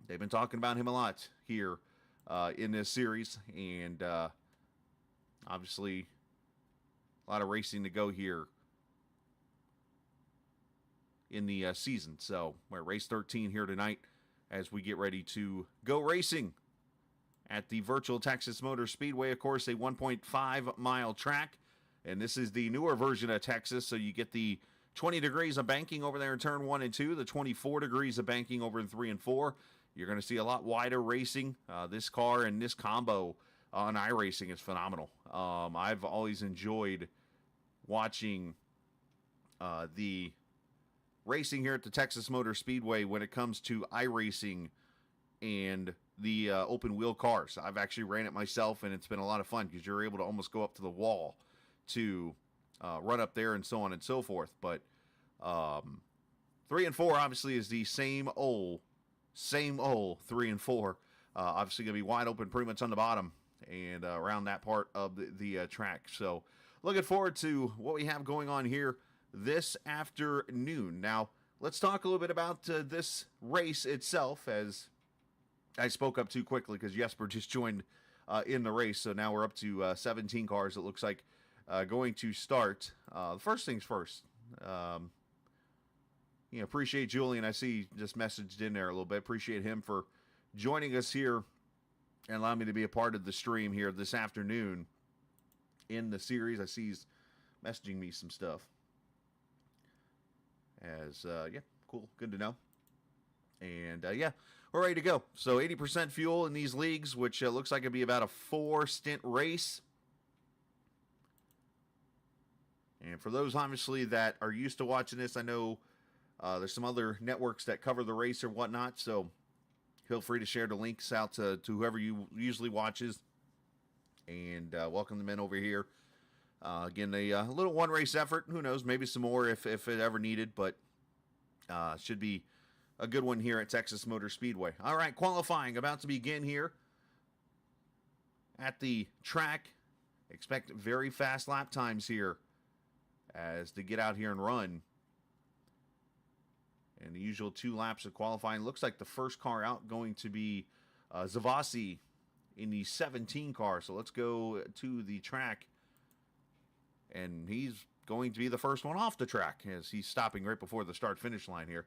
They've been talking about him a lot here in this series, and obviously a lot of racing to go here in the season. So we're at race 13 here tonight as we get ready to go racing at the virtual Texas Motor Speedway. Of course, a 1.5-mile track, and this is the newer version of Texas, so you get the 20 degrees of banking over there in turn 1 and 2, the 24 degrees of banking over in 3 and 4. You're going to see a lot wider racing. This car and this combo on iRacing is phenomenal. I've always enjoyed watching the racing here at the Texas Motor Speedway when it comes to iRacing and the open wheel cars. I've actually ran it myself, and it's been a lot of fun because you're able to almost go up to the wall to run up there and so on and so forth. But 3 and 4 obviously is the same old 3 and 4. Obviously going to be wide open pretty much on the bottom and around that part of the track. So looking forward to what we have going on here this afternoon. Now, let's talk a little bit about this race itself, as I spoke up too quickly because Jesper just joined in the race. So now we're up to 17 cars, it looks like, going to start. First things first. Appreciate Julian. I see just messaged in there a little bit. Appreciate him for joining us here and allowing me to be a part of the stream here this afternoon in the series. I see he's messaging me some stuff. Yeah, cool. Good to know. And, yeah, we're ready to go. So 80% fuel in these leagues, which looks like it'd be about a 4-stint race. And for those, obviously, that are used to watching this, I know there's some other networks that cover the race or whatnot, so feel free to share the links out to whoever you usually watches, and welcome them in over here. Again, a little one-race effort. Who knows, maybe some more if it ever needed, but should be a good one here at Texas Motor Speedway. All right, qualifying about to begin here at the track. Expect very fast lap times here as to get out here and run. And the usual 2 laps of qualifying. Looks like the first car out going to be Zavasi in the 17 car. So let's go to the track. And he's going to be the first one off the track as he's stopping right before the start-finish line here.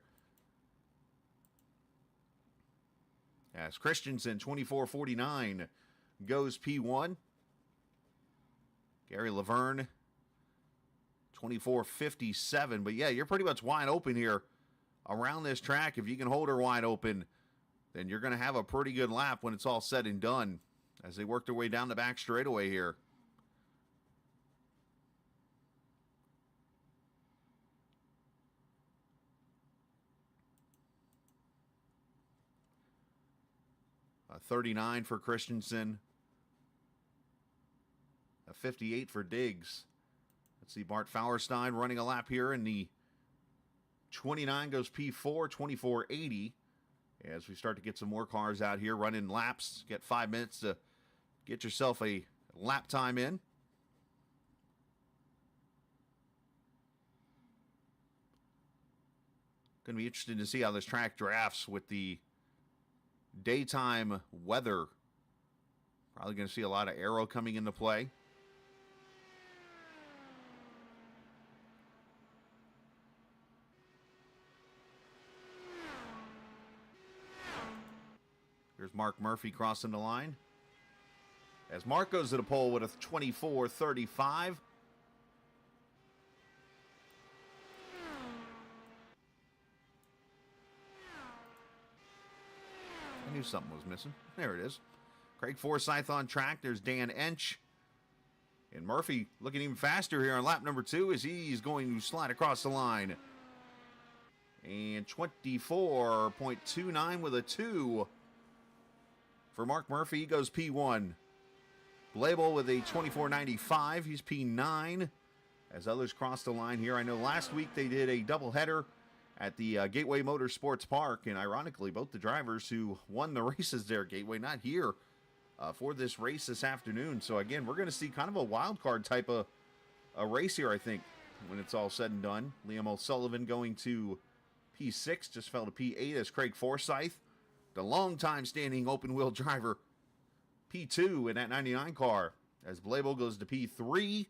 As Christensen, 24:49, goes P1. Gary Laverne, 24:57. But yeah, you're pretty much wide open here around this track. If you can hold her wide open, then you're going to have a pretty good lap when it's all said and done as they work their way down the back straightaway here. A 39 for Christensen. A 58 for Diggs. Let's see, Bart Fauerstein running a lap here in the 29 goes P4, 24:80. As we start to get some more cars out here running laps, get 5 minutes to get yourself a lap time in. Going to be interesting to see how this track drafts with the daytime weather. Probably going to see a lot of aero coming into play. Here's Mark Murphy crossing the line. As Mark goes to the pole with a 24:35. I knew something was missing. There it is. Craig Forsyth on track. There's Dan Ench. And Murphy looking even faster here on lap number 2 as he's going to slide across the line. And 24.29 with a 2. For Mark Murphy, he goes P1. Blabel with a 24.95. He's P9. As others cross the line here. I know last week they did a doubleheader at the Gateway Motorsports Park. And ironically, both the drivers who won the races there, Gateway, not here for this race this afternoon. So again, we're going to see kind of a wild card type of a race here, I think, when it's all said and done. Liam O'Sullivan going to P6, just fell to P8 as Craig Forsyth the longtime standing open-wheel driver, P2 in that 99 car, as Blabo goes to P3.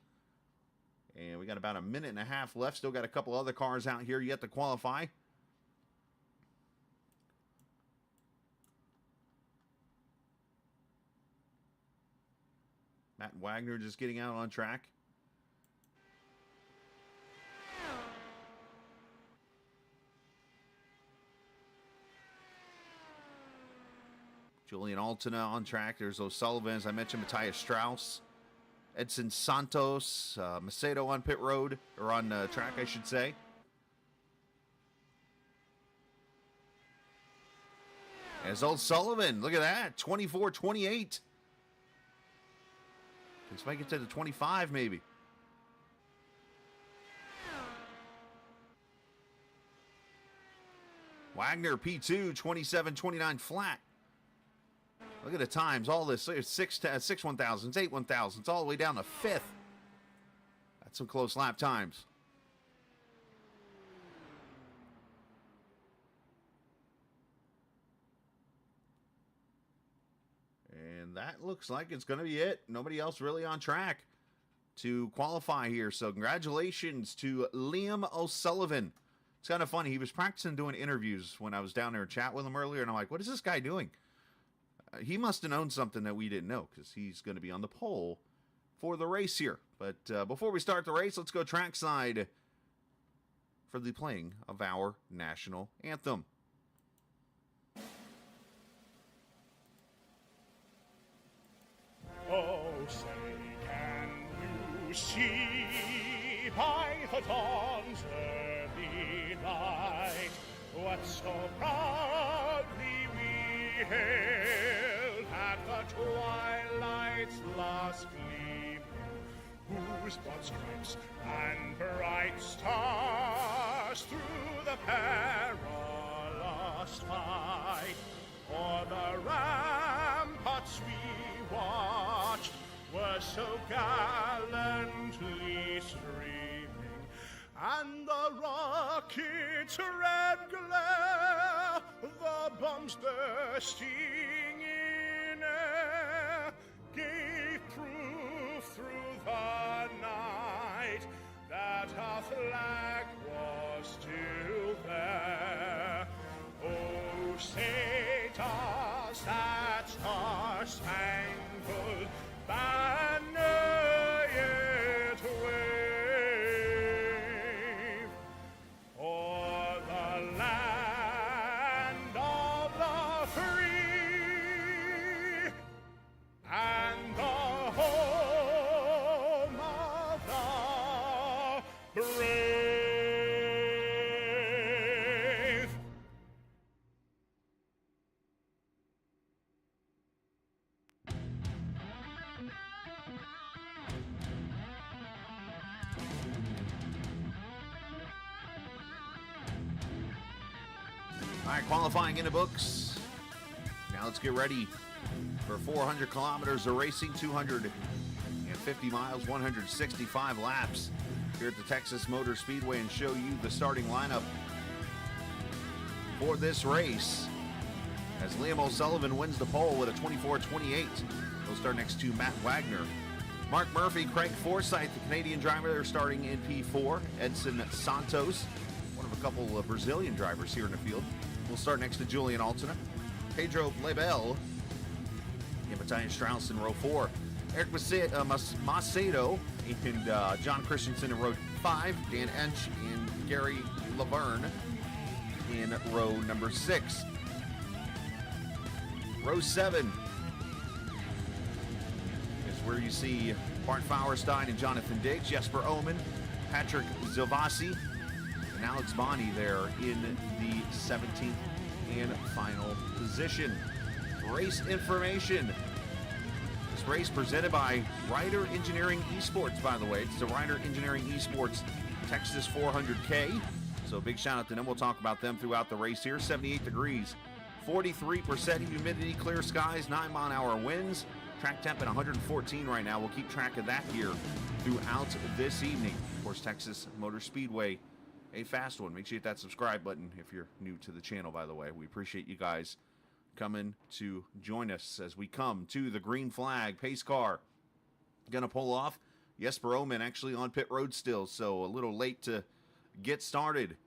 And we got about a minute and a half left. Still got a couple other cars out here yet to qualify. Matt Wagner just getting out on track. Julian Altina on track. There's O'Sullivan, as I mentioned, Matthias Strauss. Edson Santos, Macedo on pit road, or on track, I should say. As O'Sullivan, look at that, 24-28. This might get to the 25, maybe. Wagner, P2, 27-29 flat. Look at the times, all this, 6 1,000s, 8 1,000s, all the way down to 5th. That's some close lap times. And that looks like it's going to be it. Nobody else really on track to qualify here. So congratulations to Liam O'Sullivan. It's kind of funny. He was practicing doing interviews when I was down there and chat with him earlier. And I'm like, what is this guy doing? He must have known something that we didn't know, because he's going to be on the pole for the race here. But before we start the race, let's go trackside for the playing of our national anthem. Oh, say, can you see by the dawn's early light what so proudly we hailed at the twilight's last gleaming, whose broad stripes and bright stars through the perilous fight o'er the ramparts we watched were so gallantly streaming, and the rocket's red glare, the bombs bursting in air, gave proof through the night that our flag was still there. Oh, say does that star-spangled banner yet wave o'er the land of the free and the home of the brave? All right, qualifying in the books. Now let's get ready for 400 kilometers of racing, 250 miles, 165 laps here at the Texas Motor Speedway, and show you the starting lineup for this race as Liam O'Sullivan wins the pole with a 24-28. He'll start next to Matt Wagner. Mark Murphy, Craig Forsyth, the Canadian driver, they're starting in P4. Edson Santos, one of a couple of Brazilian drivers here in the field, will start next to Julian Altina. Pedro Lebel and Matthias Strauss in row 4. Eric Macedo and John Christensen in row 5. Dan Ench and Gary Laverne in row number 6. Row 7 is where you see Bart Fauerstein and Jonathan Diggs, Jesper Oman, Patrick Zilvasi, and Alex Bonney there in the 17th and final position. Race information. This race presented by Ryder Engineering eSports, by the way. It's the Ryder Engineering eSports Texas 400K. So big shout out to them. We'll talk about them throughout the race here. 78 degrees, 43% humidity, clear skies, 9-mile-an-hour winds. Track temp at 114 right now. We'll keep track of that here throughout this evening. Of course, Texas Motor Speedway, a fast one. Make sure you hit that subscribe button if you're new to the channel, by the way. We appreciate you guys coming to join us as we come to the green flag. Pace car going to pull off. Jesper Omen actually on pit road still, so a little late to get started.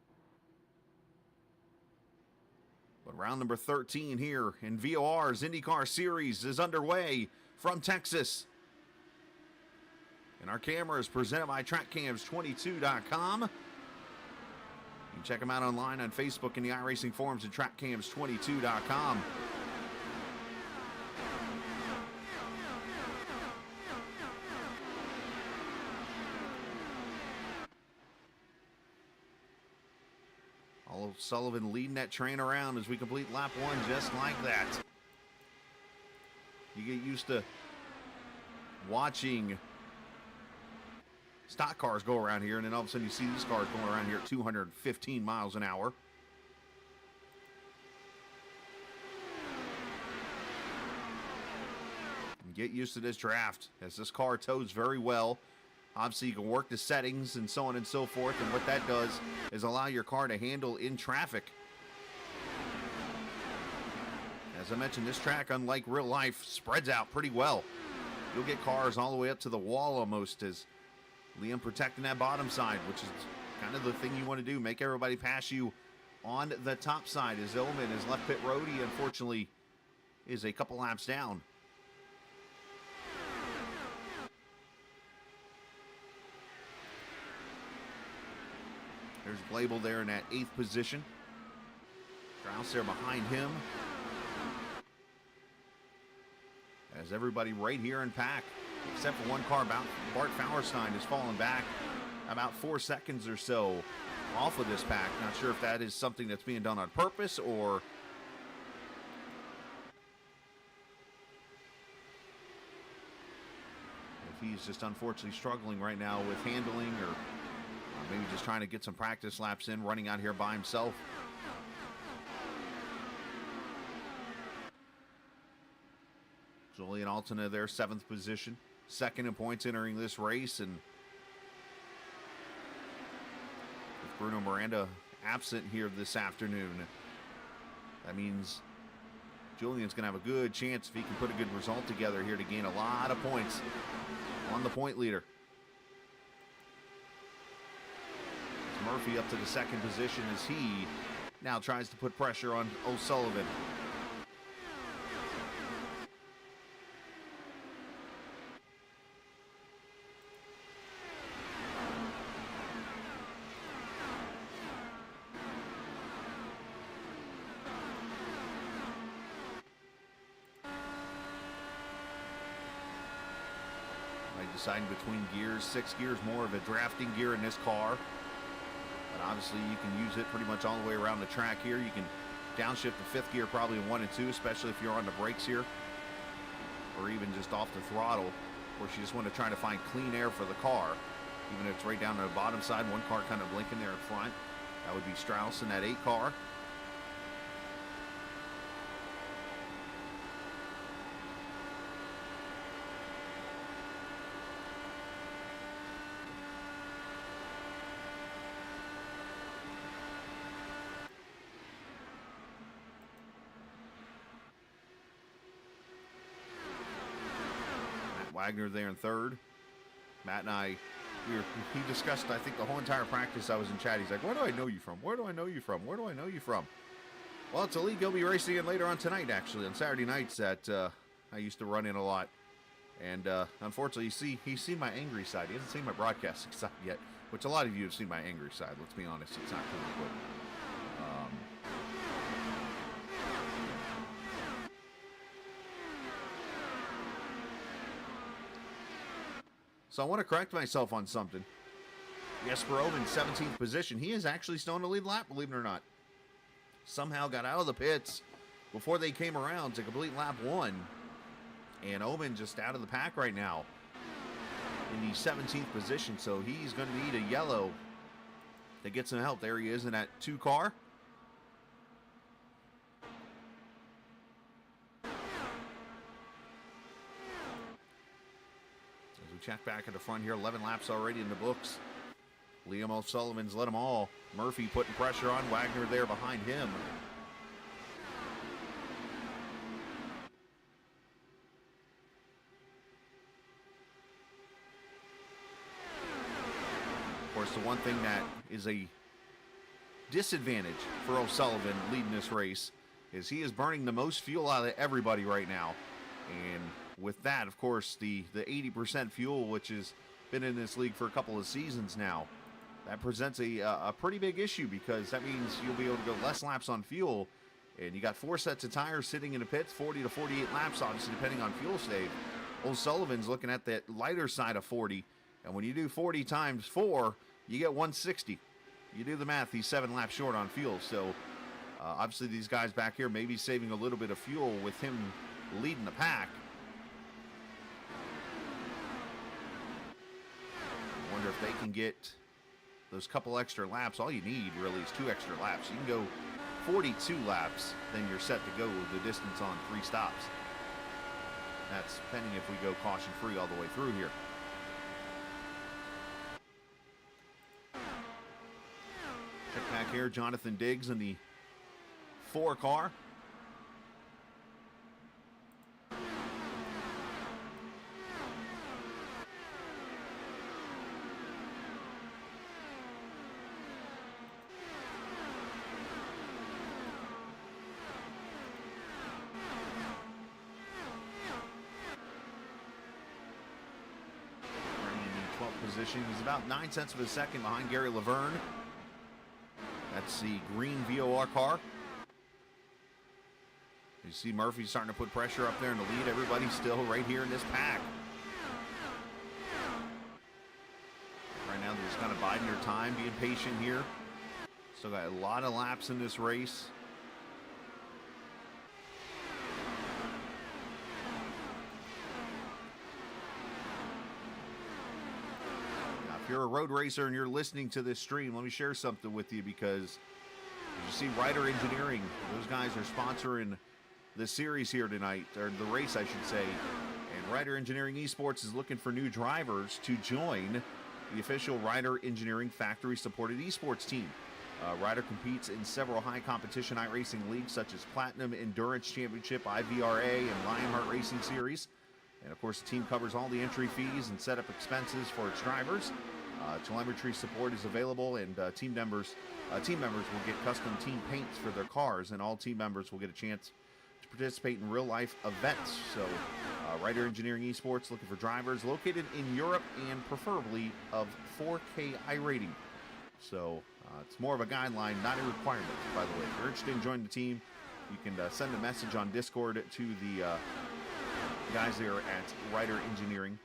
But round number 13 here in VOR's IndyCar Series is underway from Texas. And our camera is presented by TrackCams22.com. You can check them out online on Facebook and the iRacing forums at TrackCams22.com. Oliver Sullivan leading that train around as we complete lap 1 just like that. You get used to watching stock cars go around here, and then all of a sudden you see these cars going around here at 215 miles an hour. And get used to this draft, as this car tows very well. Obviously, you can work the settings and so on and so forth, and what that does is allow your car to handle in traffic. As I mentioned, this track, unlike real life, spreads out pretty well. You'll get cars all the way up to the wall almost, as Liam protecting that bottom side, which is kind of the thing you want to do, make everybody pass you on the top side. As Omen is left pit road, he unfortunately is a couple laps down. There's Blabel there in that 8th position. Strauss there behind him. As everybody right here in pack, except for one car, Bart Fauerstein has fallen back about 4 seconds or so off of this pack. Not sure if that is something that's being done on purpose or if he's just unfortunately struggling right now with handling, or maybe just trying to get some practice laps in, running out here by himself. Julian Altena there, 7th position. 2nd in points entering this race, and with Bruno Miranda absent here this afternoon, that means Julian's going to have a good chance if he can put a good result together here to gain a lot of points on the point leader. Murphy up to the 2nd position as he now tries to put pressure on O'Sullivan. Deciding between gears, 6 gears more of a drafting gear in this car. But obviously you can use it pretty much all the way around the track here. You can downshift the 5th gear probably in 1 and 2, especially if you're on the brakes here, or even just off the throttle. Of course, you just want to try to find clean air for the car, even if it's right down to the bottom side. One car kind of blinking there in front. That would be Strauss in that 8 car. Wagner there in 3rd. Matt and I, he discussed, I think, the whole entire practice I was in chat. He's like, where do I know you from? Where do I know you from? Where do I know you from? Well, it's a league he'll be racing in later on tonight, actually, on Saturday nights that I used to run in a lot. And unfortunately, he's seen my angry side. He hasn't seen my broadcasting side yet, which a lot of you have seen my angry side. Let's be honest, it's not cool, but so I want to correct myself on something. Jesper Omen, 17th position. He is actually still in the lead lap, believe it or not. Somehow got out of the pits before they came around to complete lap 1. And Omen just out of the pack right now in the 17th position. So he's going to need a yellow to get some help. There he is in that 2 car. Check back at the front here. 11 laps already in the books. Liam O'Sullivan's led them all. Murphy putting pressure on. Wagner there behind him. course, the one thing that is a disadvantage for O'Sullivan leading this race is he is burning the most fuel out of everybody right now. And with that, of course, the 80% fuel, which has been in this league for a couple of seasons now, that presents a pretty big issue, because that means you'll be able to go less laps on fuel. And you got 4 sets of tires sitting in the pits, 40 to 48 laps, obviously, depending on fuel save. O'Sullivan's looking at that lighter side of 40. And when you do 40 times 4, you get 160. You do the math, he's 7 laps short on fuel. So, obviously, these guys back here may be saving a little bit of fuel with him leading the pack. I wonder if they can get those couple extra laps. All you need, really, is 2 extra laps. You can go 42 laps, then you're set to go the distance on 3 stops. That's pending if we go caution-free all the way through here. Check back here, Jonathan Diggs in the 4 car. Position. He's about 9 tenths of a second behind Gary Laverne. That's the green VOR car. You see Murphy starting to put pressure up there in the lead. Everybody's still right here in this pack. Right now they're just kind of biding their time, being patient here. Still got a lot of laps in this race. If you're a road racer and you're listening to this stream, let me share something with you, because as you see, Ryder Engineering, those guys are sponsoring the series here tonight, or the race, I should say. And Ryder Engineering eSports is looking for new drivers to join the official Ryder Engineering factory-supported eSports team. Ryder competes in several high-competition iRacing leagues, such as Platinum Endurance Championship, IVRA, and Lionheart Racing Series. And, of course, the team covers all the entry fees and setup expenses for its drivers. Telemetry support is available, and team members will get custom team paints for their cars, and all team members will get a chance to participate in real-life events. So, Ryder Engineering Esports looking for drivers located in Europe and preferably of 4K iRating. So, it's more of a guideline, not a requirement, by the way. If you're interested in joining the team, you can send a message on Discord to the guys there at Ryder Engineering,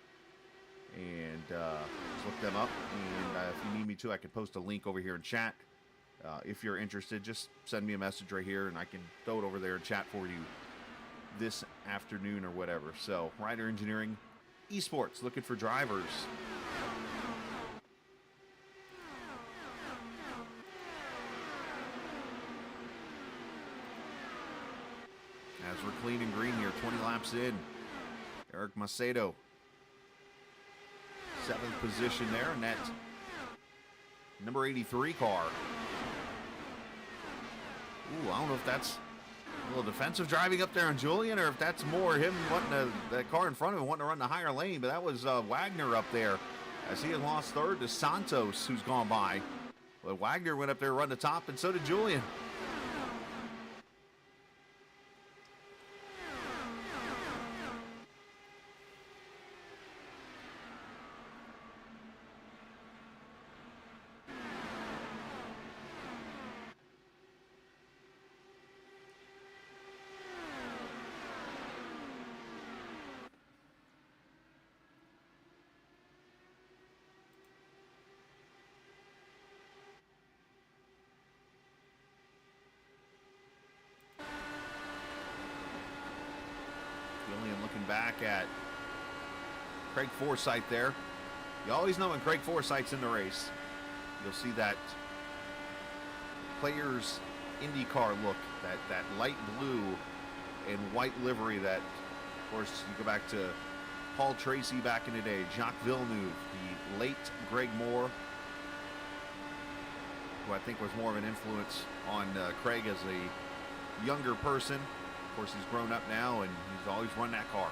and just look them up. And if you need me to, I can post a link over here in chat. If you're interested, just send me a message right here, and I can throw it over there in chat for you this afternoon or whatever. So, Ryder Engineering Esports looking for drivers. As we're clean and green here, 20 laps in. Eric Macedo, 7th position there, and that number 83 car. Ooh, I don't know if that's a little defensive driving up there on Julian, or if that's more him wanting that car in front of him wanting to run the higher lane. But that was Wagner up there, as he had lost third to Santos, who's gone by. But Wagner went up there to run the top, and so did Julian. Looking back at Craig Forsythe there. You always know when Craig Forsythe's in the race. You'll see that player's IndyCar look, that light blue and white livery that, of course, you go back to Paul Tracy back in the day, Jacques Villeneuve, the late Greg Moore, who I think was more of an influence on Craig as a younger person. Of course, he's grown up now, and he's always run that car.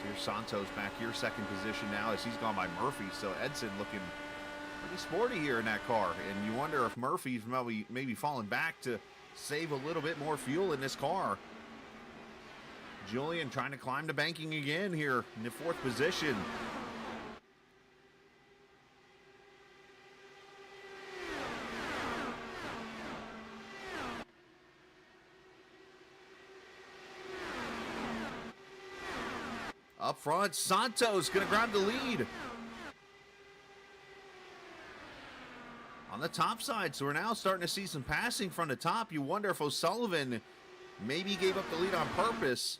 So here's Santos back here, second position now as he's gone by Murphy. So Edson looking pretty sporty here in that car. And you wonder if Murphy's maybe falling back to save a little bit more fuel in this car. Julian trying to climb the banking again here in the fourth position. Up front, Santos going to grab the lead. On the top side, so we're now starting to see some passing from the top. You wonder if O'Sullivan maybe gave up the lead on purpose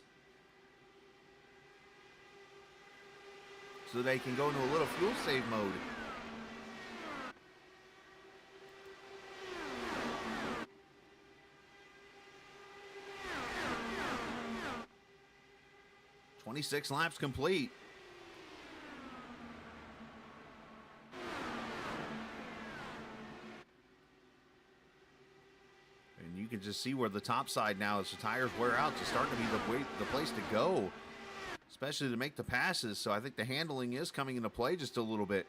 so they can go into a little fuel save mode. "26 laps complete." And you can just see where the top side now, as the tires wear out, it's starting to be the place to go, especially to make the passes. So I think the handling is coming into play just a little bit.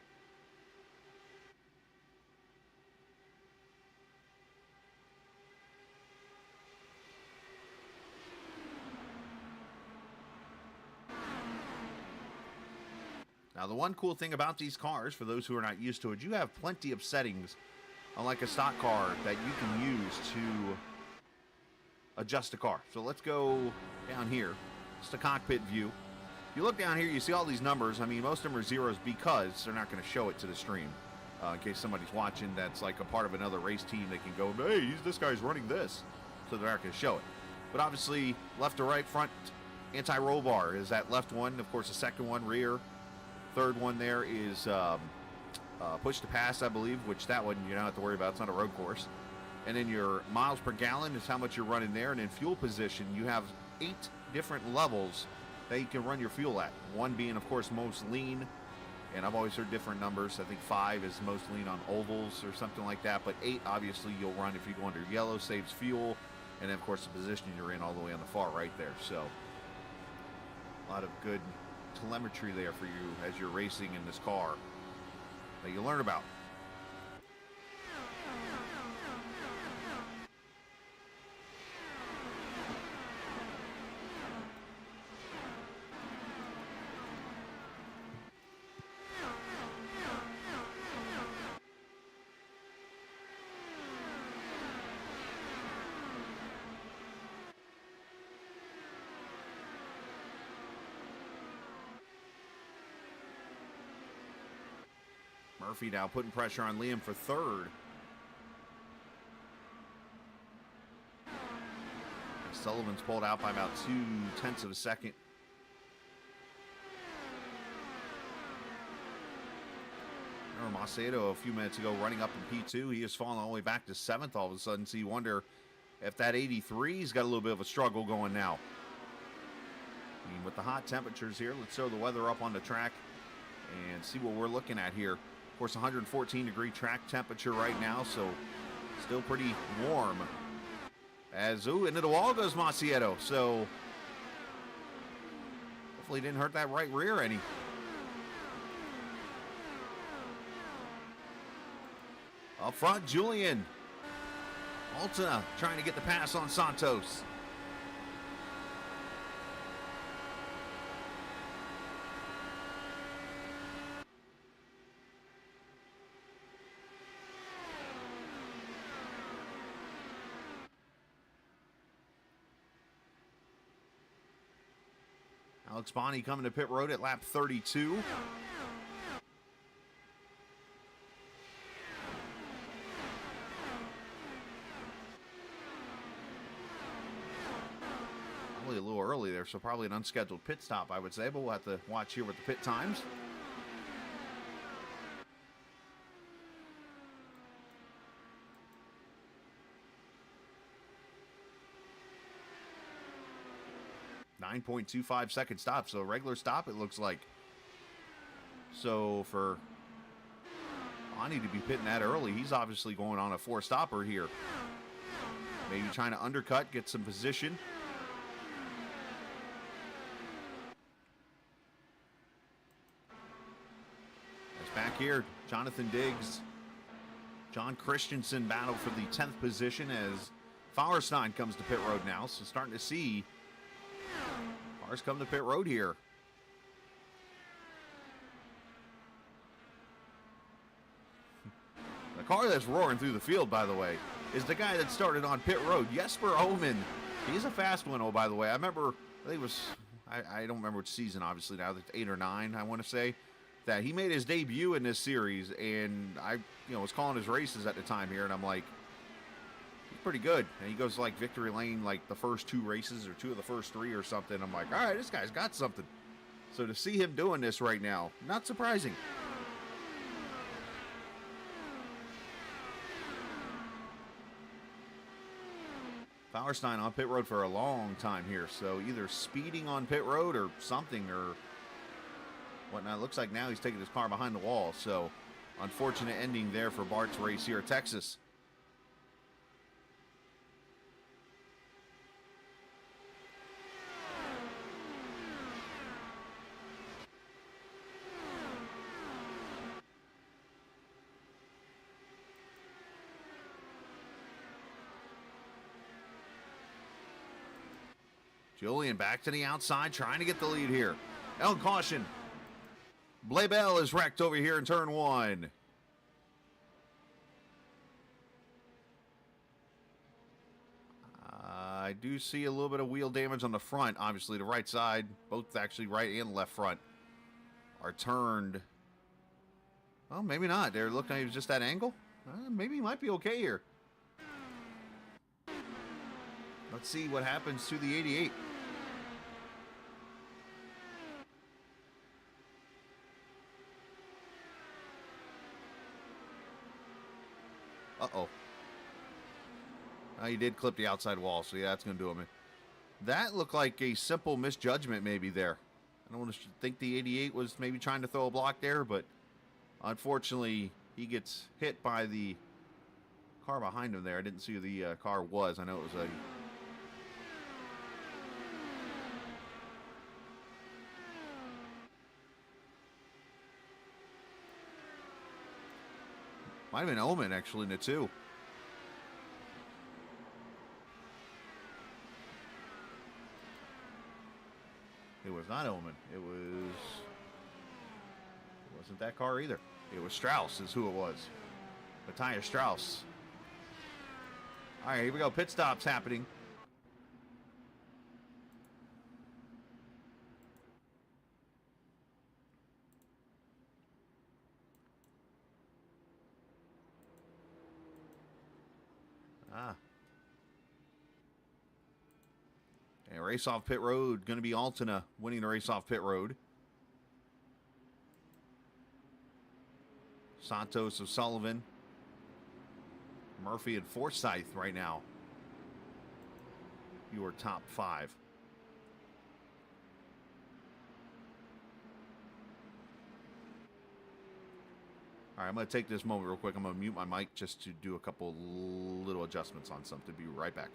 Now, the one cool thing about these cars, for those who are not used to it, you have plenty of settings, unlike a stock car, that you can use to adjust the car. So let's go down here. It's the cockpit view. You look down here, you see all these numbers. I mean, most of them are zeros because they're not going to show it to the stream. In case somebody's watching that's like a part of another race team, they can go, hey, this guy's running this. So they're not going to show it. But obviously, left to right, front anti-roll bar is that left one. Of course, the second one, rear. Third one there is push to pass, I believe, which that one you don't have to worry about. It's not a road course. And then your miles per gallon is how much you're running there. And in fuel position, you have 8 different levels that you can run your fuel at. One being, of course, most lean. And I've always heard different numbers. I think 5 is most lean on ovals or something like that. But 8, obviously, you'll run if you go under yellow, saves fuel. And then, of course, the position you're in all the way on the far right there. So a lot of good telemetry there for you as you're racing in this car that you learn about. Murphy now putting pressure on Liam for third. Sullivan's pulled out by about 0.2 of a second. Remember Macedo a few minutes ago running up in P2. He has fallen all the way back to 7th all of a sudden. So you wonder if that 83's got a little bit of a struggle going now. I mean, with the hot temperatures here, let's throw the weather up on the track and see what we're looking at here. Of course, 114-degree track temperature right now, so still pretty warm. As, into the wall goes Macedo, so hopefully didn't hurt that right rear any. Up front, Julian. Altena trying to get the pass on Santos. Alex Bonney coming to pit road at lap 32. Probably a little early there, so probably an unscheduled pit stop, I would say, but we'll have to watch here with the pit times. .25 second stop, so a regular stop it looks like. So for Ani to be pitting that early, he's obviously going on a 4-stopper here. Maybe trying to undercut, get some position. back here. Jonathan Diggs, John Christensen battle for the 10th position as Fauerstein comes to pit road now. So starting to see cars come to pit road here. The car that's roaring through the field, by the way, is the guy that started on pit road, Jesper Omen. He's a fast one, oh, by the way. I remember, I think it was, I don't remember which season, obviously, now. It's 8 or 9, I want to say, that he made his debut in this series, and I, was calling his races at the time here, and I'm like, he's pretty good. And he goes, like, victory lane, like, the first 2 races, or 2 of the first 3 or something. I'm like, all right, this guy's got something. So to see him doing this right now, not surprising. Fauerstein on pit road for a long time here, so either speeding on pit road or something or whatnot. Looks like now he's taking his car behind the wall, so unfortunate ending there for Bart's race here at Texas. Julian back to the outside, trying to get the lead here. L caution. Blaibel is wrecked over here in turn 1. I do see a little bit of wheel damage on the front. Obviously, the right side, both actually right and left front, are turned. Oh, maybe not. They're looking like it was just that angle. Maybe he might be okay here. Let's see what happens to the 88. Uh-oh. He did clip the outside wall, so yeah, that's going to do him. That looked like a simple misjudgment maybe there. I don't want to think the 88 was maybe trying to throw a block there, but unfortunately, he gets hit by the car behind him there. I didn't see who the car was. I know it was a... Might have been Omen, actually, in the 2. It was not Omen. It wasn't that car either. It was Strauss is who it was. Matthias Strauss. All right, here we go. Pit stops happening. And race off pit road, going to be Altena winning the race off pit road. Santos of Sullivan. Murphy and Forsyth right now. Your top 5. All right, I'm going to take this moment real quick. I'm going to mute my mic just to do a couple little adjustments on something. Be right back.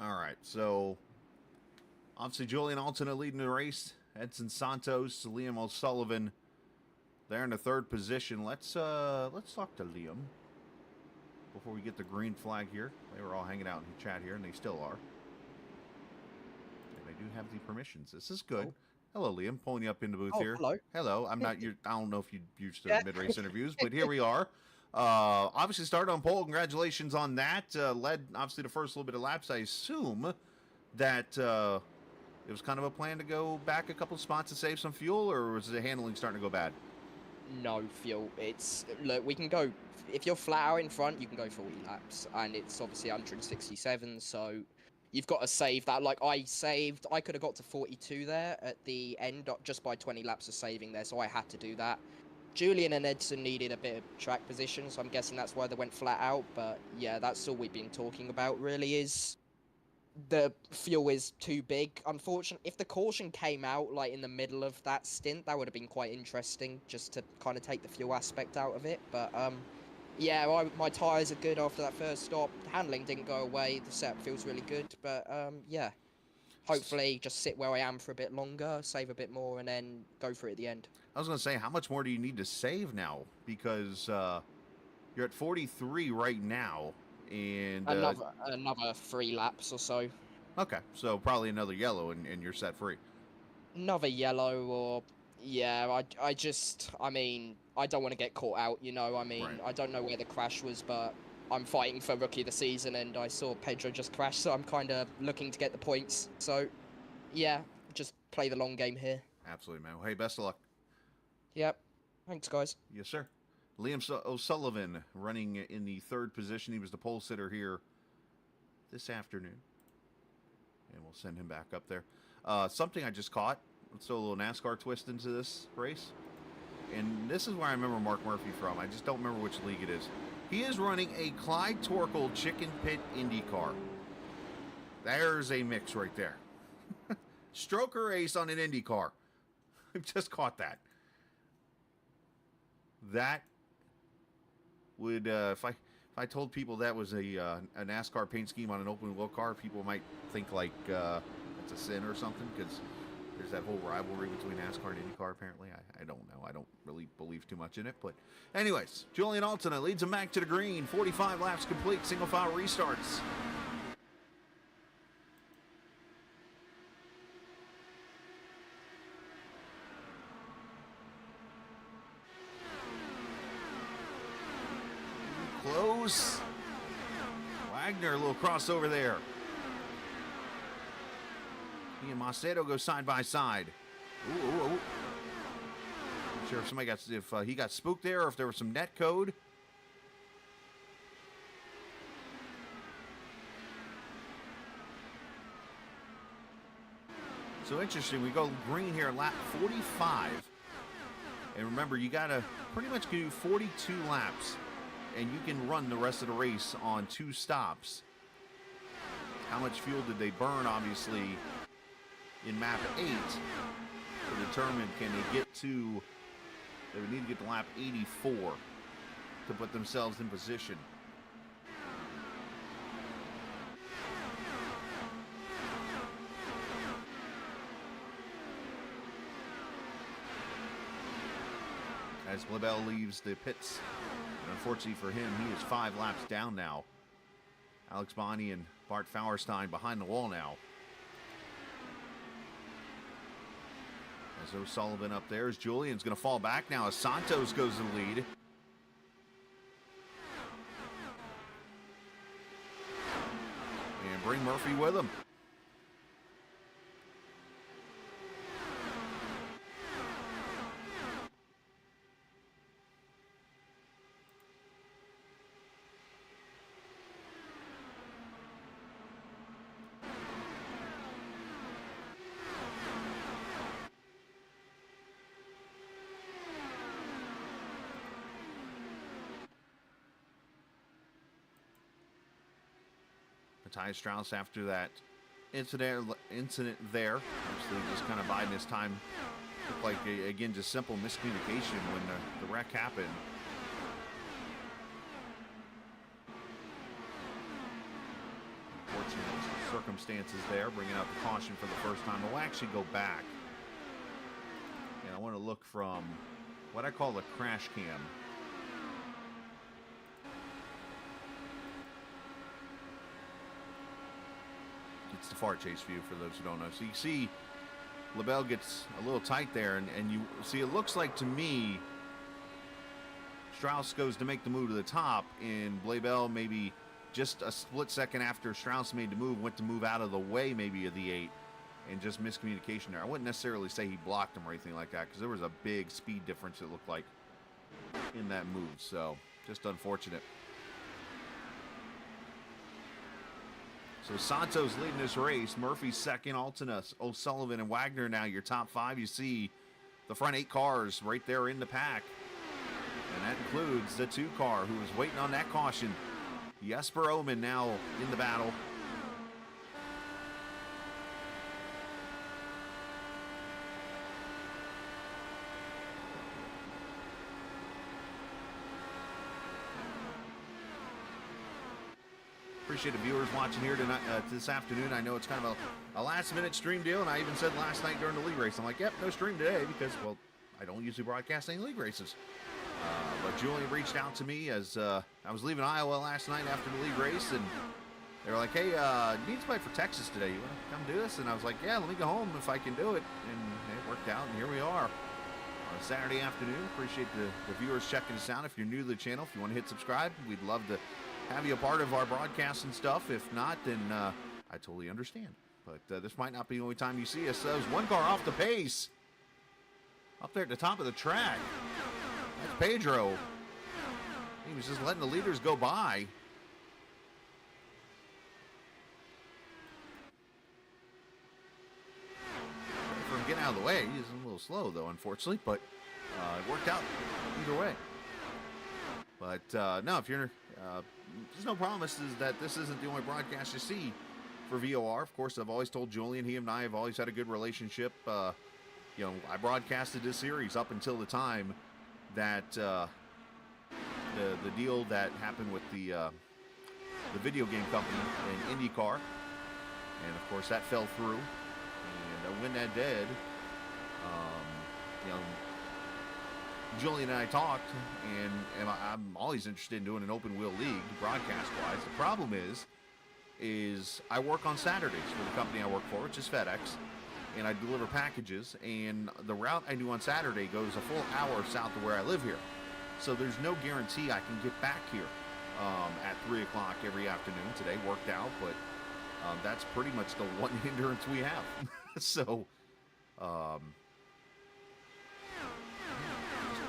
All right, so obviously Julian Altena leading the race. Edson Santos, Liam O'Sullivan They're in the third position. Let's talk to Liam before we get the green flag here. They were all hanging out in the chat here, and they still are. And they do have the permissions. This is good. Oh. Hello, Liam. Pulling you up in the booth here. Hello. Hello. I'm not your. I don't know if you used to Yeah. mid-race interviews, but here we are. Obviously started on pole. Congratulations on that. Led obviously the first little bit of laps. I assume that it was kind of a plan to go back a couple spots to save some fuel, or was the handling starting to go bad? No fuel. Look, we can go, if you're flat out in front, you can go 40 laps, and it's obviously 167, so you've got to save that. Like, I could have got to 42 there at the end just by 20 laps of saving there, so I had to do that. Julian and Edson needed a bit of track position, so I'm guessing that's why they went flat out, but yeah, that's all we've been talking about, really, is the fuel is too big. Unfortunately, if the caution came out like in the middle of that stint, that would have been quite interesting, just to kind of take the fuel aspect out of it. But yeah, my tyres are good after that first stop. The handling didn't go away. The setup feels really good. But yeah, hopefully just sit where I am for a bit longer, save a bit more, and then go for it at the end. I was going to say, how much more do you need to save now? Because you're at 43 right now. And another 3 laps or so. Okay, so probably another yellow and you're set free. Another yellow, or yeah, I mean, I don't want to get caught out, you know. I mean, Right. I don't know where the crash was, but I'm fighting for Rookie of the Season, and I saw Pedro just crash, so I'm kind of looking to get the points. So yeah, just play the long game here. Absolutely, man. Well, hey, best of luck. Yep. Thanks, guys. Yes, sir. Liam O'Sullivan running in the third position. He was the pole sitter here this afternoon. And we'll send him back up there. Something I just caught. Let's throw a little NASCAR twist into this race. And this is where I remember Mark Murphy from. I just don't remember which league it is. He is running a Clyde Torkel Chicken Pit IndyCar. There's a mix right there. Stroker race on an IndyCar. I've just caught that. That would, if I told people that was a NASCAR paint scheme on an open wheel car, people might think like it's a sin or something, because there's that whole rivalry between NASCAR and IndyCar. Apparently, I don't know. I don't really believe too much in it. But, anyways, Julian Altena leads him back to the green. 45 laps complete. Single file restarts. Close. Wagner, a little crossover there. He and Macedo go side by side. Ooh. Not sure if somebody he got spooked there, or if there was some net code. So interesting. We go green here, lap 45. And remember, you gotta pretty much do 42 laps, and you can run the rest of the race on 2 stops. How much fuel did they burn, obviously, in map 8 to determine they would need to get to lap 84 to put themselves in position. As Glabell leaves the pits. And unfortunately for him, he is 5 laps down now. Alex Bonney and Bart Fauerstein behind the wall now. As O'Sullivan up there, as Julian's going to fall back now as Santos goes to the lead. And bring Murphy with him. Matthias Strauss, after that incident there, obviously just kind of biding his time. Looked like, again, just simple miscommunication when the wreck happened. Unfortunate circumstances there, bringing out the caution for the first time. We'll actually go back. And I want to look from what I call a crash cam. It's the far chase view for those who don't know. So you see LaBelle gets a little tight there, and you see it looks like to me Strauss goes to make the move to the top, and Blabell maybe just a split second after Strauss made the move, went to move out of the way maybe of the 8, and just miscommunication there. I wouldn't necessarily say he blocked him or anything like that, because there was a big speed difference, it looked like, in that move. So just unfortunate. So Santos leading this race. Murphy's second, Altenas, O'Sullivan, and Wagner now your top 5. You see the front 8 cars right there in the pack. And that includes the 2 car who was waiting on that caution. Jesper Oman now in the battle. Appreciate the viewers watching here tonight, this afternoon. I know it's kind of a last-minute stream deal, and I even said last night during the league race, I'm like, yep, no stream today because, well, I don't usually broadcast any league races. But Julian reached out to me as I was leaving Iowa last night after the league race, and they were like, hey, need somebody for Texas today. You want to come do this? And I was like, yeah, let me go home if I can do it. And it worked out, and here we are on a Saturday afternoon. Appreciate the viewers checking us out. If you're new to the channel, if you want to hit subscribe, we'd love to have you a part of our broadcast and stuff. If not, then I totally understand. But this might not be the only time you see us. There's one car off the pace. Up there at the top of the track. That's Pedro. He was just letting the leaders go by. For him getting out of the way. He's a little slow, though, unfortunately. But it worked out either way. But no, if you're... there's no promises that this isn't the only broadcast you see for VOR. Of course, I've always told Julian, he and I have always had a good relationship. You know, I broadcasted this series up until the time that the deal that happened with the video game company in IndyCar, and of course that fell through. And when that did, you know, Julian and I talked, and I'm always interested in doing an open wheel league broadcast-wise. The problem is I work on Saturdays for the company I work for, which is FedEx, and I deliver packages, and the route I do on Saturday goes a full hour south of where I live here. So there's no guarantee I can get back here at 3 o'clock every afternoon. Today worked out, but that's pretty much the one hindrance we have. So,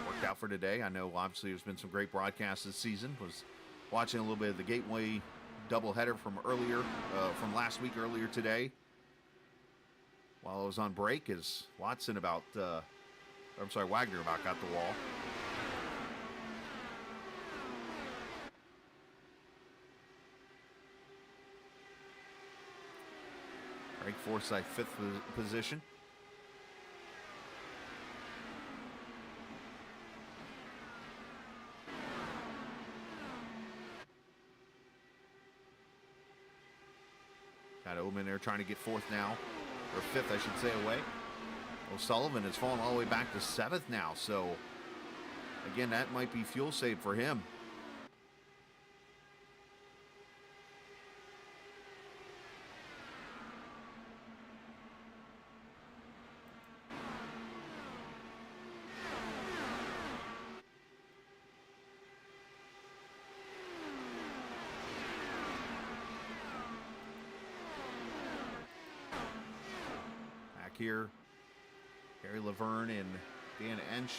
worked out for today. I know obviously there's been some great broadcasts this season. Was watching a little bit of the Gateway doubleheader from earlier, from last week earlier today. While I was on break, as Wagner about got the wall. Greg Forsythe, 5th position. Got Oman there trying to get 4th now. Or 5th, I should say, away. O'Sullivan has fallen all the way back to 7th now. So, again, that might be fuel save for him. Here, Harry Laverne and Dan Ensch,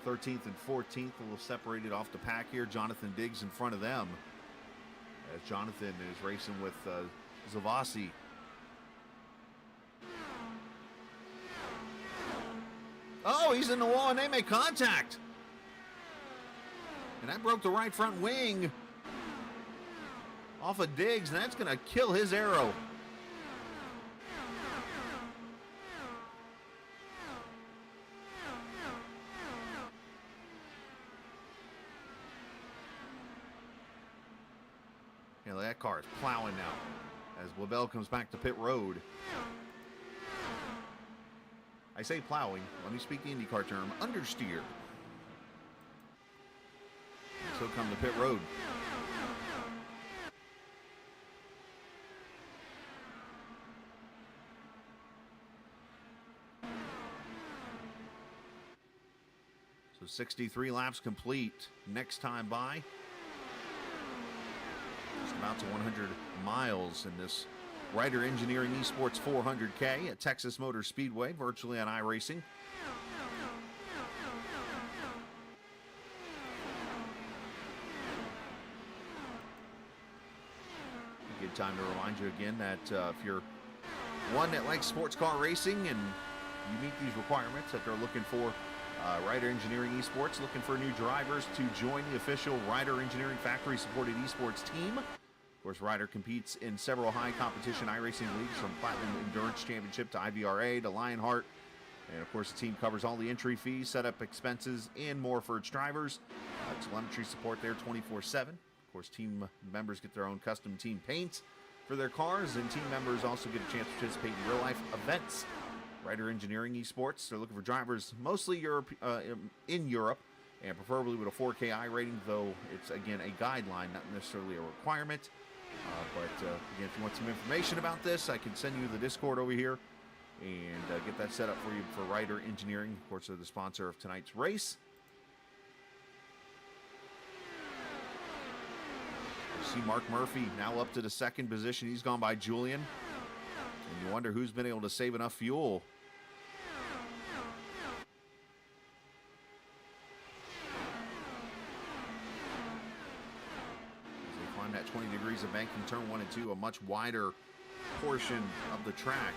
13th and 14th, a little separated off the pack here. Jonathan Diggs in front of them, as Jonathan is racing with Zavasi. Oh, he's in the wall and they make contact. And that broke the right front wing off of Diggs, and that's going to kill his arrow. That car is plowing now as Blabell comes back to pit road. I say plowing. Let me speak the IndyCar term. Understeer. So come the pit road. So 63 laps complete. Next time by. Just about to 100 miles in this Ryder Engineering eSports 400K at Texas Motor Speedway, virtually on iRacing. A good time to remind you again that if you're one that likes sports car racing and you meet these requirements, that they're looking for Ryder Engineering Esports, looking for new drivers to join the official Ryder Engineering factory-supported esports team. Of course, Ryder competes in several high-competition iRacing leagues, from Platinum Endurance Championship to IVRA to Lionheart. And, of course, the team covers all the entry fees, setup expenses, and more for its drivers. Telemetry support there 24/7. Of course, team members get their own custom team paints for their cars, and team members also get a chance to participate in real-life events. Ryder Engineering Esports, they're looking for drivers mostly in Europe, and preferably with a 4K rating, though it's, again, a guideline, not necessarily a requirement. Again, if you want some information about this, I can send you the Discord over here and get that set up for you for Ryder Engineering. Of course, they're the sponsor of tonight's race. You see Mark Murphy now up to the second position. He's gone by Julian. And you wonder who's been able to save enough fuel. As they climb that 20 degrees of banking turn 1 and 2, a much wider portion of the track.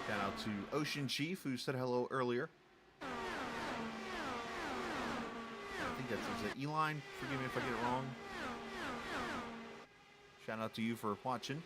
Shout out to Ocean Chief, who said hello earlier. I think that's E-Line. Forgive me if I get it wrong. Shout out to you for watching.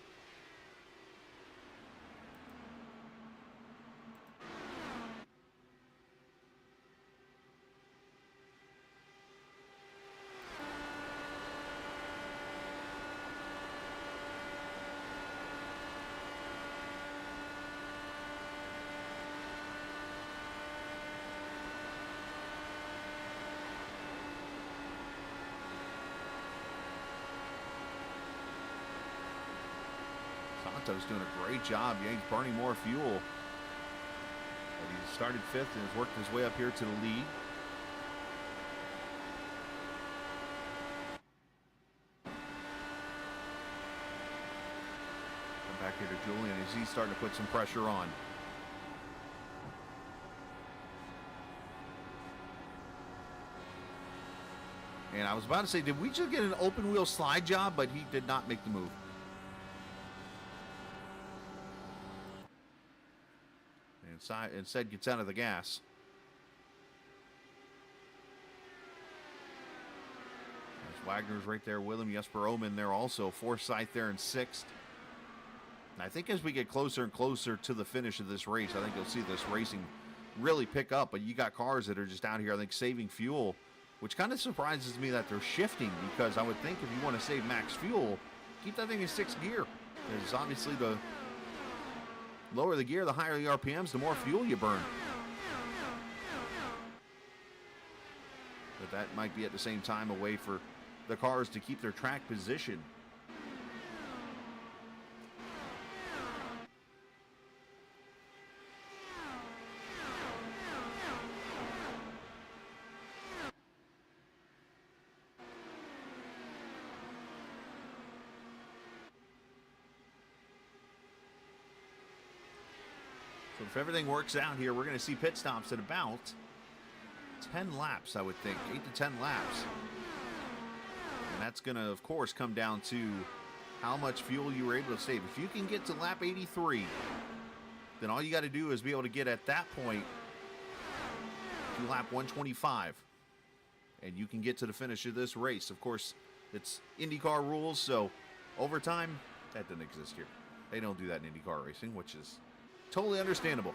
Santos doing a great job. Yeah, he's burning more fuel. But he started 5th and has worked his way up here to the lead. Come back here to Julian as he's starting to put some pressure on. And I was about to say, did we just get an open wheel slide job? But he did not make the move. Instead gets out of the gas. There's Wagner's right there with him. Jesper Oman there also. Forsyth there in 6th. And I think as we get closer and closer to the finish of this race, I think you'll see this racing really pick up. But you got cars that are just out here, I think, saving fuel, which kind of surprises me that they're shifting, because I would think if you want to save max fuel, keep that thing in 6th gear. Because obviously the lower the gear, the higher the RPMs, the more fuel you burn. But that might be at the same time a way for the cars to keep their track position. So if everything works out here, we're going to see pit stops at about 10 laps, I would think. 8 to 10 laps. And that's going to, of course, come down to how much fuel you were able to save. If you can get to lap 83, then all you got to do is be able to get at that point to lap 125. And you can get to the finish of this race. Of course, It's IndyCar rules, so overtime, that doesn't exist here. They don't do that in IndyCar racing, which is totally understandable.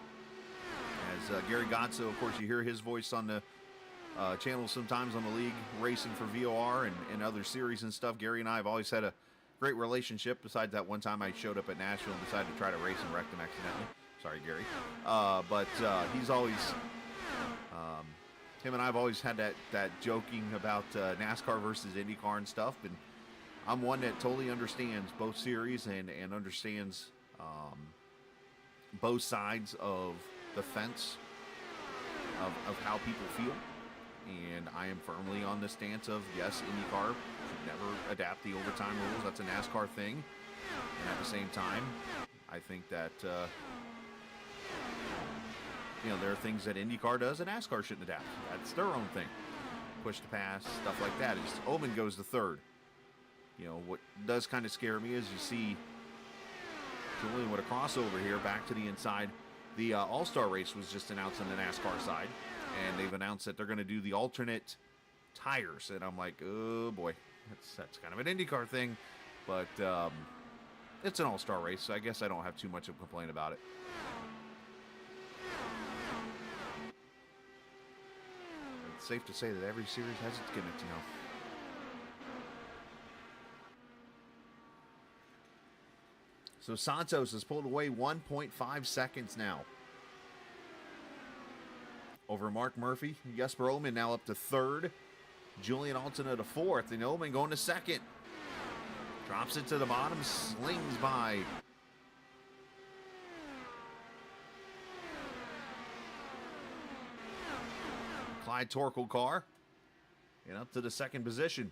As Gary Gotso, of course, you hear his voice on the channel sometimes on the league, racing for VOR and other series and stuff. Gary and I have always had a great relationship, besides that one time I showed up at Nashville and decided to try to race and wrecked him accidentally. Sorry, Gary. But he's always... him and I have always had that joking about NASCAR versus IndyCar and stuff, and I'm one that totally understands both series and understands both sides of the fence of how people feel. And I am firmly on the stance of, yes, IndyCar should never adapt the overtime rules. That's a NASCAR thing. And at the same time, I think that, there are things that IndyCar does that NASCAR shouldn't adapt. That's their own thing. Push to pass, stuff like that. As Omen goes to third. What does kind of scare me is you see Julian with a crossover here back to the inside. The All-Star race was just announced on the NASCAR side, and they've announced that they're going to do the alternate tires. And I'm like, oh boy, that's kind of an IndyCar thing, but it's an All-Star race, so I guess I don't have too much of a complaint about it. It's safe to say that every series has its gimmicks, So Santos has pulled away 1.5 seconds now over Mark Murphy. Jesper Omen now up to third. Julian Altina to fourth, and Omen going to second. Drops it to the bottom, slings by. Clyde Torkel car, and up to the second position.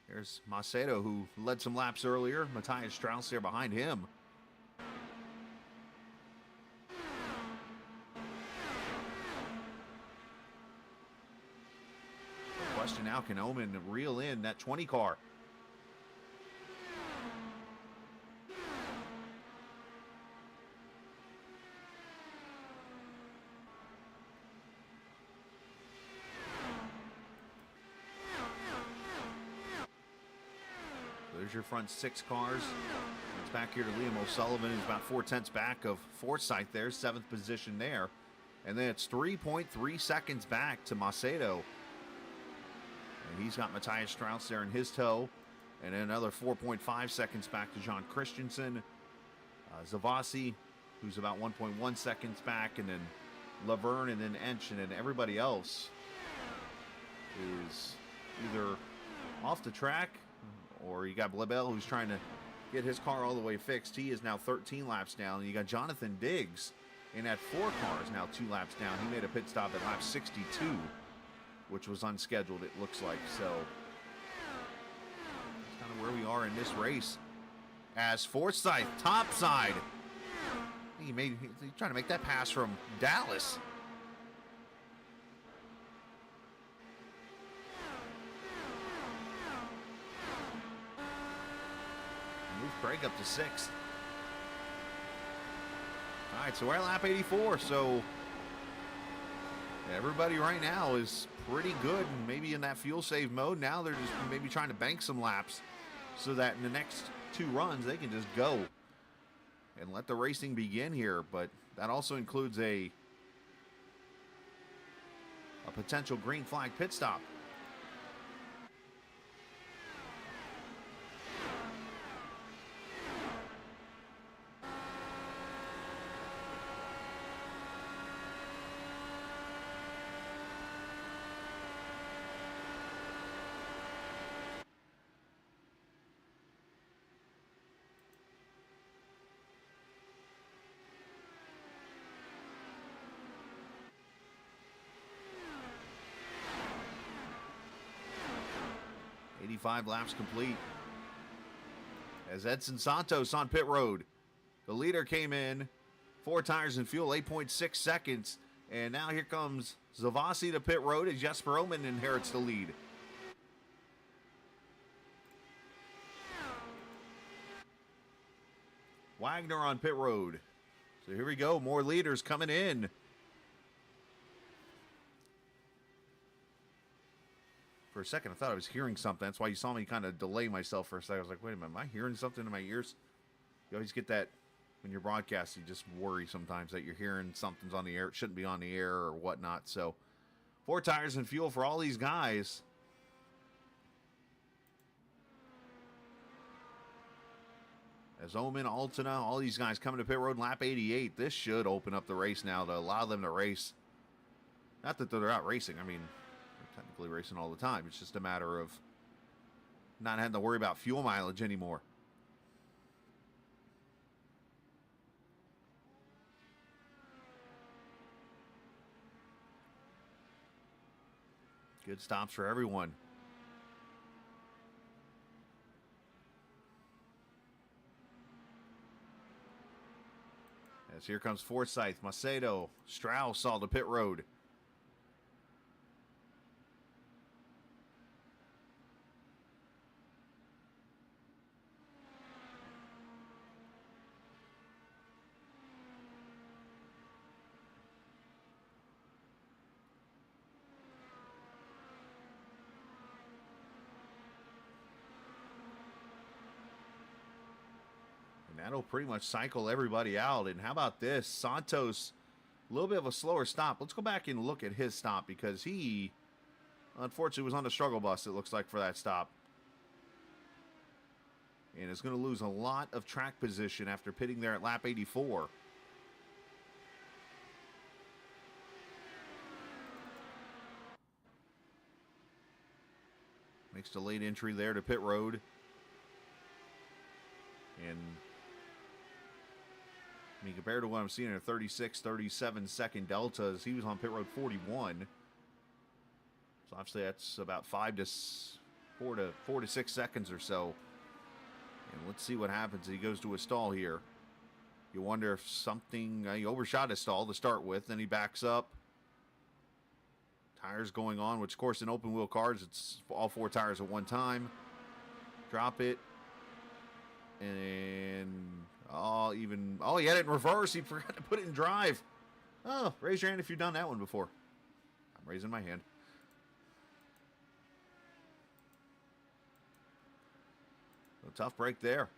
There's Macedo, who led some laps earlier. Matthias Strauss there behind him. The question now, can Omen reel in that 20 car? There's your front six cars. It's back here to Liam O'Sullivan, who's about 4/10 back of Forsyth there, seventh position there. And then it's 3.3 seconds back to Macedo. And he's got Matthias Strauss there in his tow. And then another 4.5 seconds back to John Christensen. Zavasi, who's about 1.1 seconds back. And then Laverne and then Ench. And then everybody else is either off the track, or you got Blebel, who's trying to get his car all the way fixed. He is now 13 laps down. And you got Jonathan Diggs in that 4 cars now 2 laps down. He made a pit stop at lap 62, which was unscheduled, it looks like. So that's kind of where we are in this race. As Forsyth, top side. He's trying to make that pass from Dallas. Move Craig up to 6th. All right, so we're at lap 84. So everybody right now is pretty good and maybe in that fuel save mode. Now they're just maybe trying to bank some laps so that in the next 2 runs they can just go and let the racing begin here. But that also includes a potential green flag pit stop. Five laps complete. As Edson Santos on pit road. The leader came in, 4 tires and fuel, 8.6 seconds. And now here comes Zavasi to pit road as Jesper Omen inherits the lead. Wagner on pit road. So here we go. More leaders coming in. For a second, I thought I was hearing something. That's why you saw me kind of delay myself for a second. I was like, wait a minute, am I hearing something in my ears? You always get that when you're broadcasting. You just worry sometimes that you're hearing something's on the air. It shouldn't be on the air or whatnot. So 4 tires and fuel for all these guys. As Omen, Altena, all these guys coming to pit road in lap 88. This should open up the race now to allow them to race. Not that they're out racing. I mean, they're technically racing all the time. It's just a matter of not having to worry about fuel mileage anymore. Good stops for everyone. As here comes Forsyth, Macedo, Strauss all to pit road. That'll pretty much cycle everybody out. And how about this? Santos, a little bit of a slower stop. Let's go back and look at his stop because he, unfortunately, was on the struggle bus, it looks like, for that stop. And is going to lose a lot of track position after pitting there at lap 84. Makes the late entry there to pit road. And I mean, compared to what I'm seeing in a 36, 37-second deltas, he was on pit road 41. So obviously that's about 4 to 6 seconds or so. And let's see what happens. He goes to a stall here. You wonder if something, he overshot his stall to start with, then he backs up. Tires going on, which of course in open wheel cars, it's all 4 tires at one time. Drop it. And he had it in reverse. He forgot to put it in drive. Oh, raise your hand if you've done that one before. I'm raising my hand. A tough break there.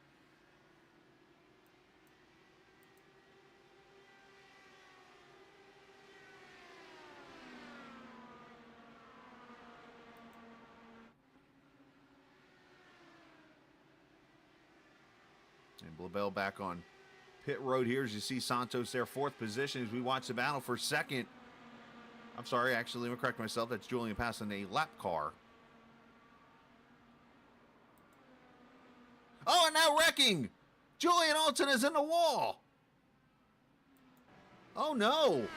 And Blabell back on pit road here as you see Santos there, 4th position as we watch the battle for 2nd. I'm sorry, actually, let me correct myself. That's Julian passing a lap car. Oh, and now wrecking! Julian Alton is in the wall! Oh, no!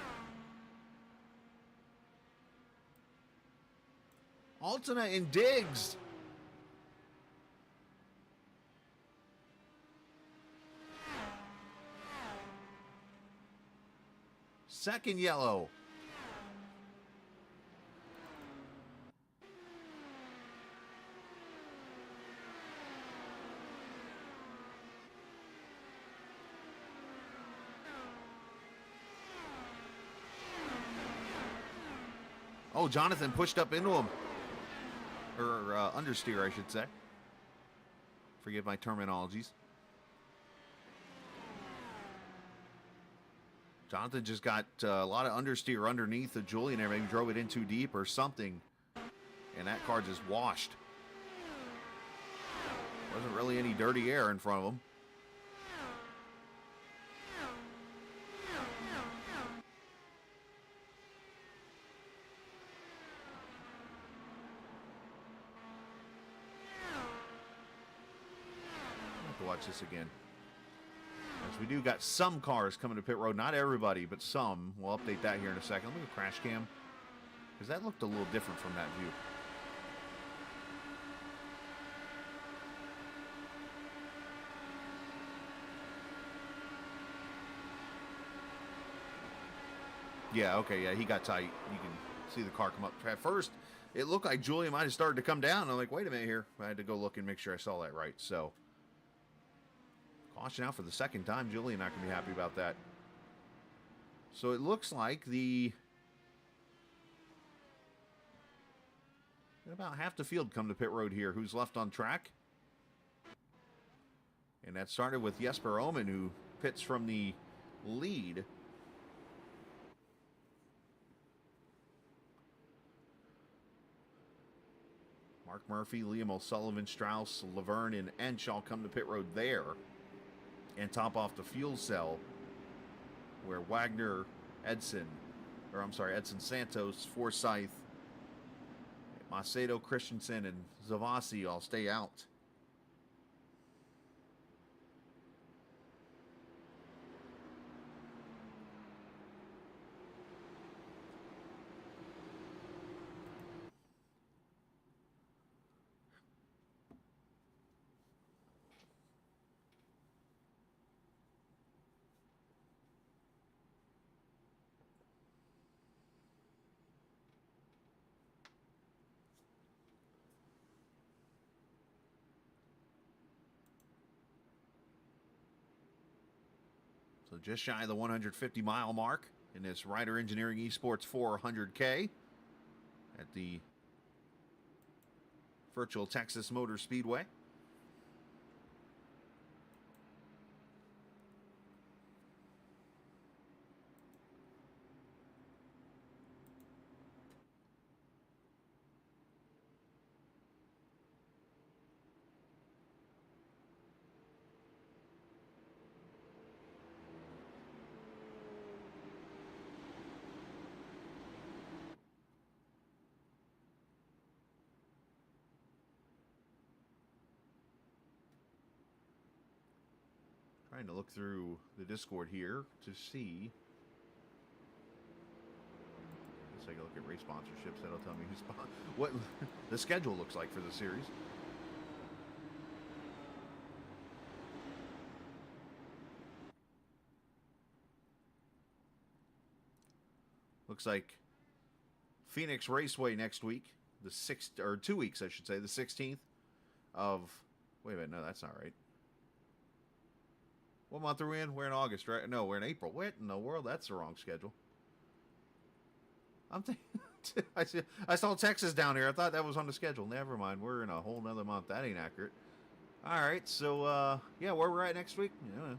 Altena and Diggs. Second yellow. Oh, Jonathan pushed up into him. Or understeer, I should say. Forgive my terminologies. Jonathan just got a lot of understeer underneath of Julian there. Maybe drove it in too deep or something. And that car just washed. Wasn't really any dirty air in front of him. I'll have to watch this again. As we do got some cars coming to pit road. Not everybody, but some. We'll update that here in a second. Let me go crash cam. Because that looked a little different from that view. Yeah, okay, yeah, he got tight. You can see the car come up. At first, it looked like Julian might have started to come down. I'm like, wait a minute here. I had to go look and make sure I saw that right. So, of Caution out for the second time. Julian not going to be happy about that. So it looks like about half the field come to pit road here. Who's left on track? And that started with Jesper Omen, who pits from the lead. Mark Murphy, Liam O'Sullivan, Strauss, Laverne, and Ench all come to pit road there. And top off the fuel cell, where Wagner, Edson Santos, Forsyth, Macedo, Christensen, and Zavasi all stay out. So just shy of the 150-mile mark in this Ryder Engineering eSports 400K at the virtual Texas Motor Speedway. Trying to look through the Discord here to see. Let's take a look at race sponsorships. That'll tell me what the schedule looks like for the series. Looks like Phoenix Raceway next week, the 6th, or 2 weeks, I should say, the 16th of. Wait a minute, no, that's not right. What month are we in? We're in August, right? No, we're in April. What in the world? That's the wrong schedule. I'm thinking. I saw Texas down here. I thought that was on the schedule. Never mind. We're in a whole nother month. That ain't accurate. All right. So, yeah, where we're at next week? Yeah.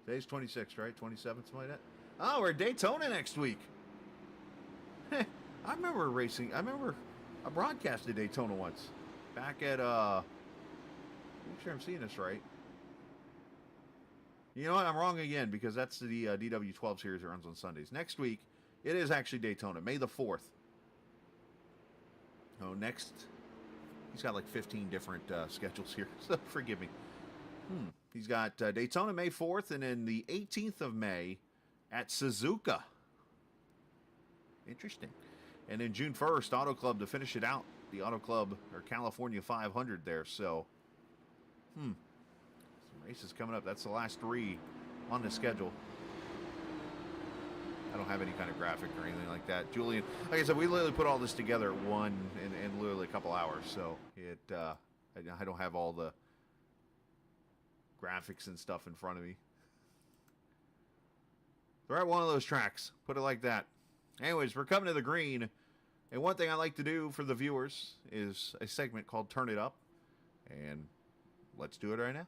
Today's 26th, right? 27th, something like that. Oh, we're at Daytona next week. I remember racing. I broadcasted Daytona once. Back at, I'm sure I'm seeing this right. You know what? I'm wrong again because that's the DW12 series that runs on Sundays. Next week, it is actually Daytona, May the 4th. Oh, next. He's got like 15 different schedules here, so forgive me. He's got Daytona May 4th, and then the 18th of May at Suzuka. Interesting. And then June 1st, Auto Club to finish it out. The Auto Club, or California 500 there. So, some races coming up. That's the last 3 on the schedule. I don't have any kind of graphic or anything like that. Julian, like I said, we literally put all this together at one in literally a couple hours. So, I don't have all the graphics and stuff in front of me. We're at one of those tracks. Put it like that. Anyways, we're coming to the green. And one thing I like to do for the viewers is a segment called Turn It Up. And let's do it right now.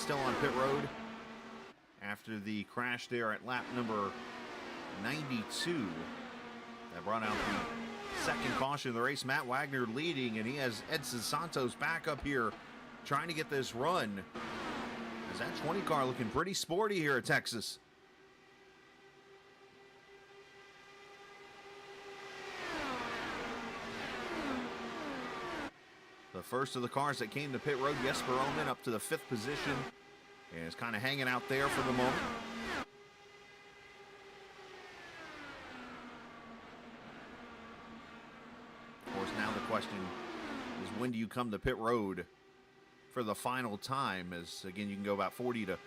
still on pit road after the crash there at lap number 92. That brought out the second caution of the race. Matt Wagner leading, and he has Edson Santos back up here trying to get this run. As that 20 car looking pretty sporty here at Texas. The first of the cars that came to pit road, Jesper Omen up to the 5th position, and is kind of hanging out there for the moment. Of course, now the question is, when do you come to pit road for the final time? As again, you can go about 40 to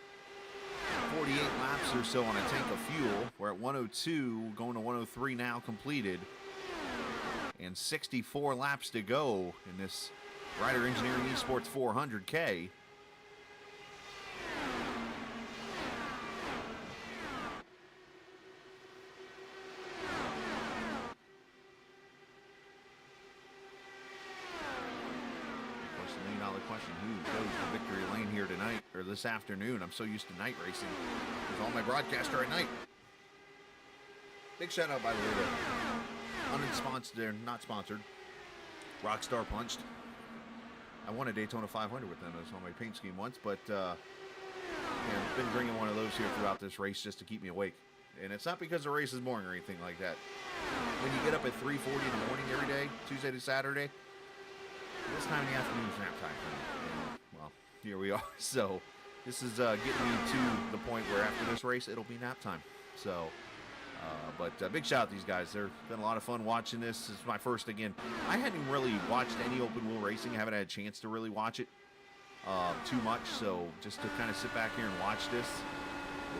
48 laps or so on a tank of fuel. We're at 102, going to 103 now completed, and 64 laps to go in this Rider Engineering eSports 400K. Question, who goes to victory lane here tonight or this afternoon? I'm so used to night racing because all my broadcasts are at night. Big shout out, by the way, to unsponsored, they're not sponsored, Rockstar Punched. I won a Daytona 500 with them. It was on my paint scheme once, but yeah, I've been drinking one of those here throughout this race just to keep me awake. And it's not because the race is boring or anything like that. When you get up at 3:40 in the morning every day, Tuesday to Saturday, this time in the afternoon is nap time for me. And, well, here we are. So this is getting me to the point where after this race, it'll be nap time. So, but big shout out to these guys. They've been a lot of fun watching this. This is my first, again, I hadn't really watched any open wheel racing. I haven't had a chance to really watch it too much. So just to kind of sit back here and watch this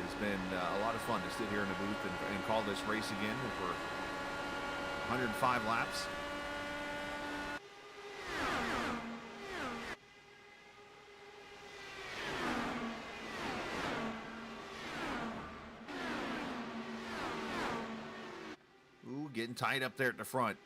has been a lot of fun to sit here in the booth and call this race again for 105 laps. Getting tight up there at the front.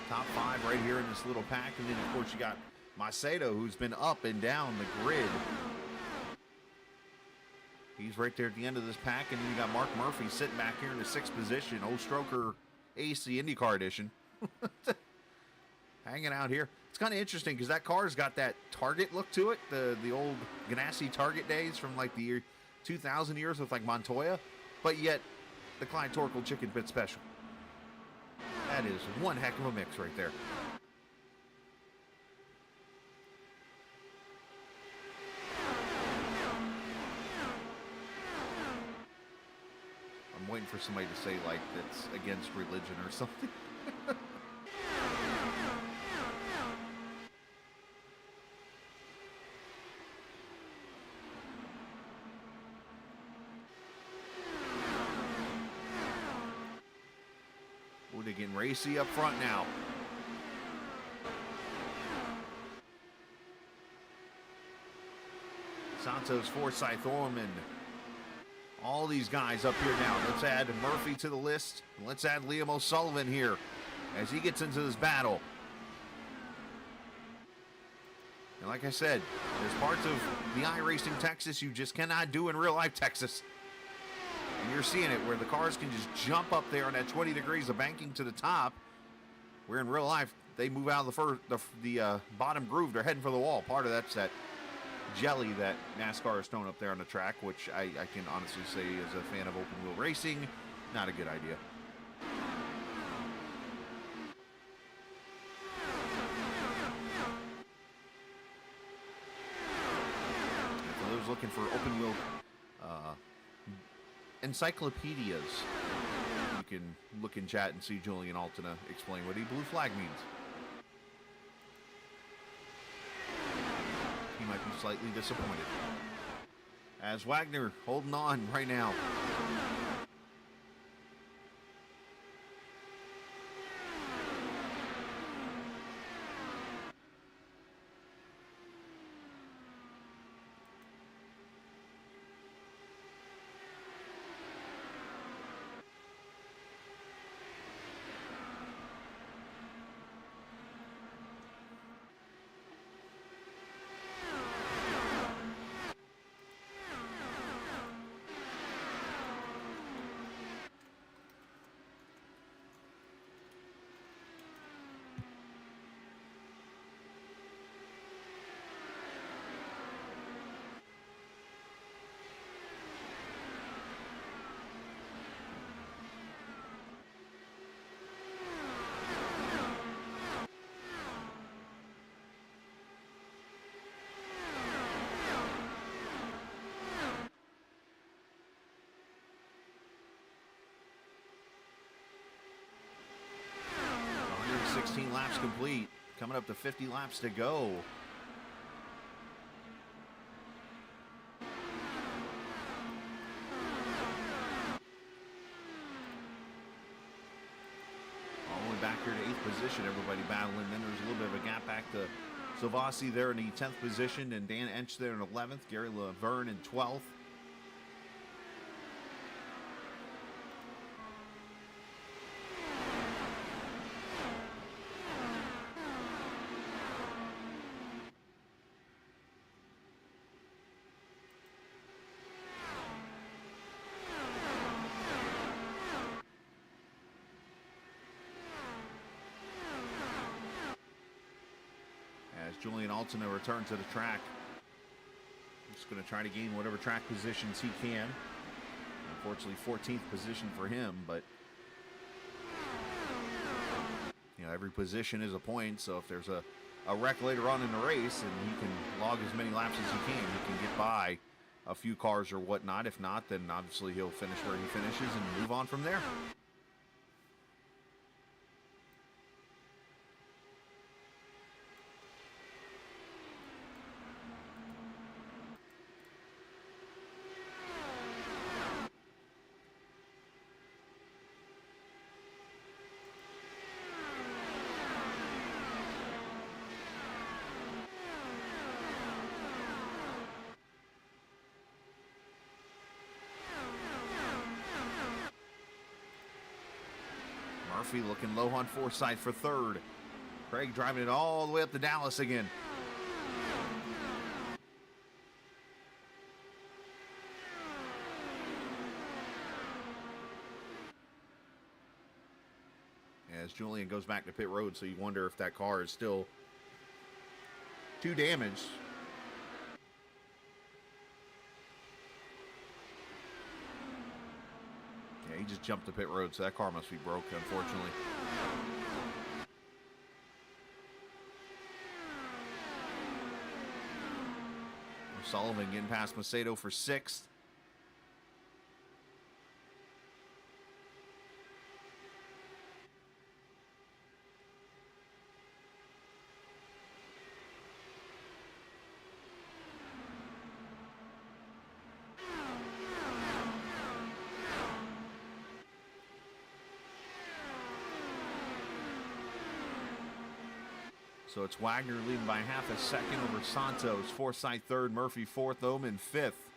Top 5 right here in this little pack, and then of course you got Macedo, who's been up and down the grid. He's right there at the end of this pack, and then you got Mark Murphy sitting back here in the 6th position. Old Stroker AC IndyCar edition. Hanging out here. It's kind of interesting because that car's got that Target look to it. The old Ganassi Target days from like the year 2000 years with like Montoya. But yet, the Clyde Torkel Chicken Pit Special. That is one heck of a mix right there. I'm waiting for somebody to say like that's against religion or something. Oh, they're getting racy up front now. Santos, Forsyth, Orman. All these guys up here now. Let's add Murphy to the list. Let's add Liam O'Sullivan here as he gets into this battle. And like I said, there's parts of the iRacing Texas you just cannot do in real life Texas. And you're seeing it where the cars can just jump up there on that 20 degrees of banking to the top. Where in real life, they move out of the bottom groove. They're heading for the wall. Part of that's that jelly that NASCAR is throwing up there on the track, which I can honestly say, as a fan of open wheel racing, not a good idea. And for those looking for open wheel encyclopedias, you can look in chat and see Julian Altina explain what blue flag means. He might be slightly disappointed. As Wagner holding on right now. laps complete. Coming up to 50 laps to go. All the way back here to 8th position, everybody battling. Then there's a little bit of a gap back to Silvassi there in the 10th position, and Dan Ench there in 11th, Gary Laverne in 12th. Julian Altena returns to the track. He's going to try to gain whatever track positions he can. Unfortunately, 14th position for him, but you know, every position is a point, so if there's a wreck later on in the race and he can log as many laps as he can get by a few cars or whatnot. If not, then obviously he'll finish where he finishes and move on from there. Murphy looking low on Forsyth for third. Craig driving it all the way up to Dallas again. As Julian goes back to pit road, so you wonder if that car is still too damaged. Yeah, he just jumped the pit road, so that car must be broke, unfortunately. Sullivan getting past Macedo for 6th. So it's Wagner leading by half a second over Santos. Forsyth third, Murphy fourth, Oman fifth.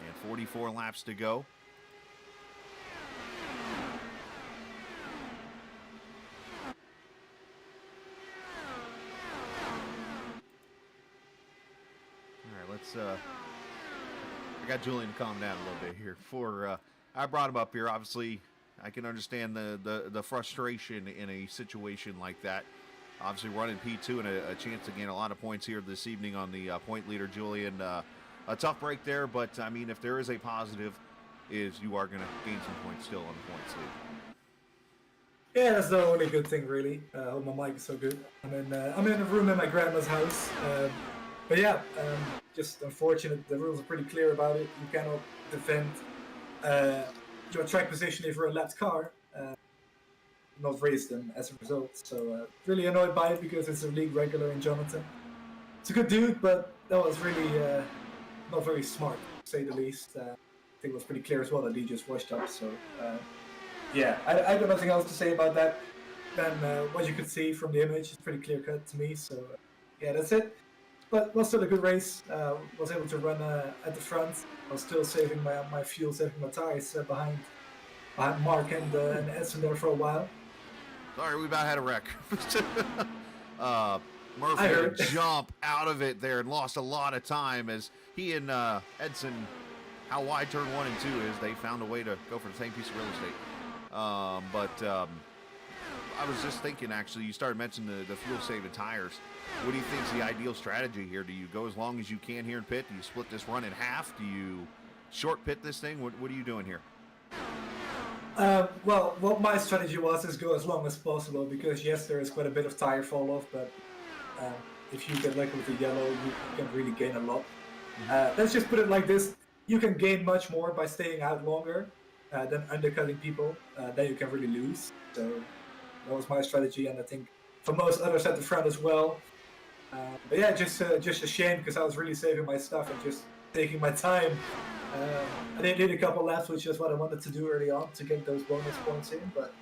And 44 laps to go. All right, let's I got Julian to calm down a little bit here. I brought him up here, obviously. I can understand the frustration in a situation like that. Obviously running P2 and a chance to gain a lot of points here this evening on the point leader, Julian. A tough break there, but I mean, if there is a positive, is you are going to gain some points still on the points lead. Yeah, that's the only good thing, really. Hope my mic is so good. I'm in a room in my grandma's house. But yeah, just unfortunate. The rules are pretty clear about it. You cannot defend your track position if you're a lapped car, not race them as a result. So really annoyed by it because it's a league regular in Jonathan. It's a good dude, but that was really not very smart, to say the least. I think it was pretty clear as well that he just washed up. So yeah, I got nothing else to say about that than what you could see from the image. It's pretty clear cut to me. So yeah, that's it. But was still a good race. Was able to run at the front. I was still saving my fuel, saving my tires behind Mark and Edson there for a while. Sorry, we about had a wreck. Murphy had to jump out of it there and lost a lot of time as he and Edson, how wide turn 1 and 2 is, they found a way to go for the same piece of real estate. I was just thinking, actually, you started mentioning the fuel-saving tires. What do you think is the ideal strategy here? Do you go as long as you can here in pit? Do you split this run in half? Do you short pit this thing? What are you doing here? Well, what my strategy was is go as long as possible because, yes, there is quite a bit of tire fall-off, but if you get lucky with the yellow, you can really gain a lot. Let's just put it like this. You can gain much more by staying out longer than undercutting people. Then you can really lose. So That was my strategy, and I think for most others at the front as well. But yeah, just a shame because I was really saving my stuff and just taking my time. I did a couple laps, which is what I wanted to do early on to get those bonus points in. But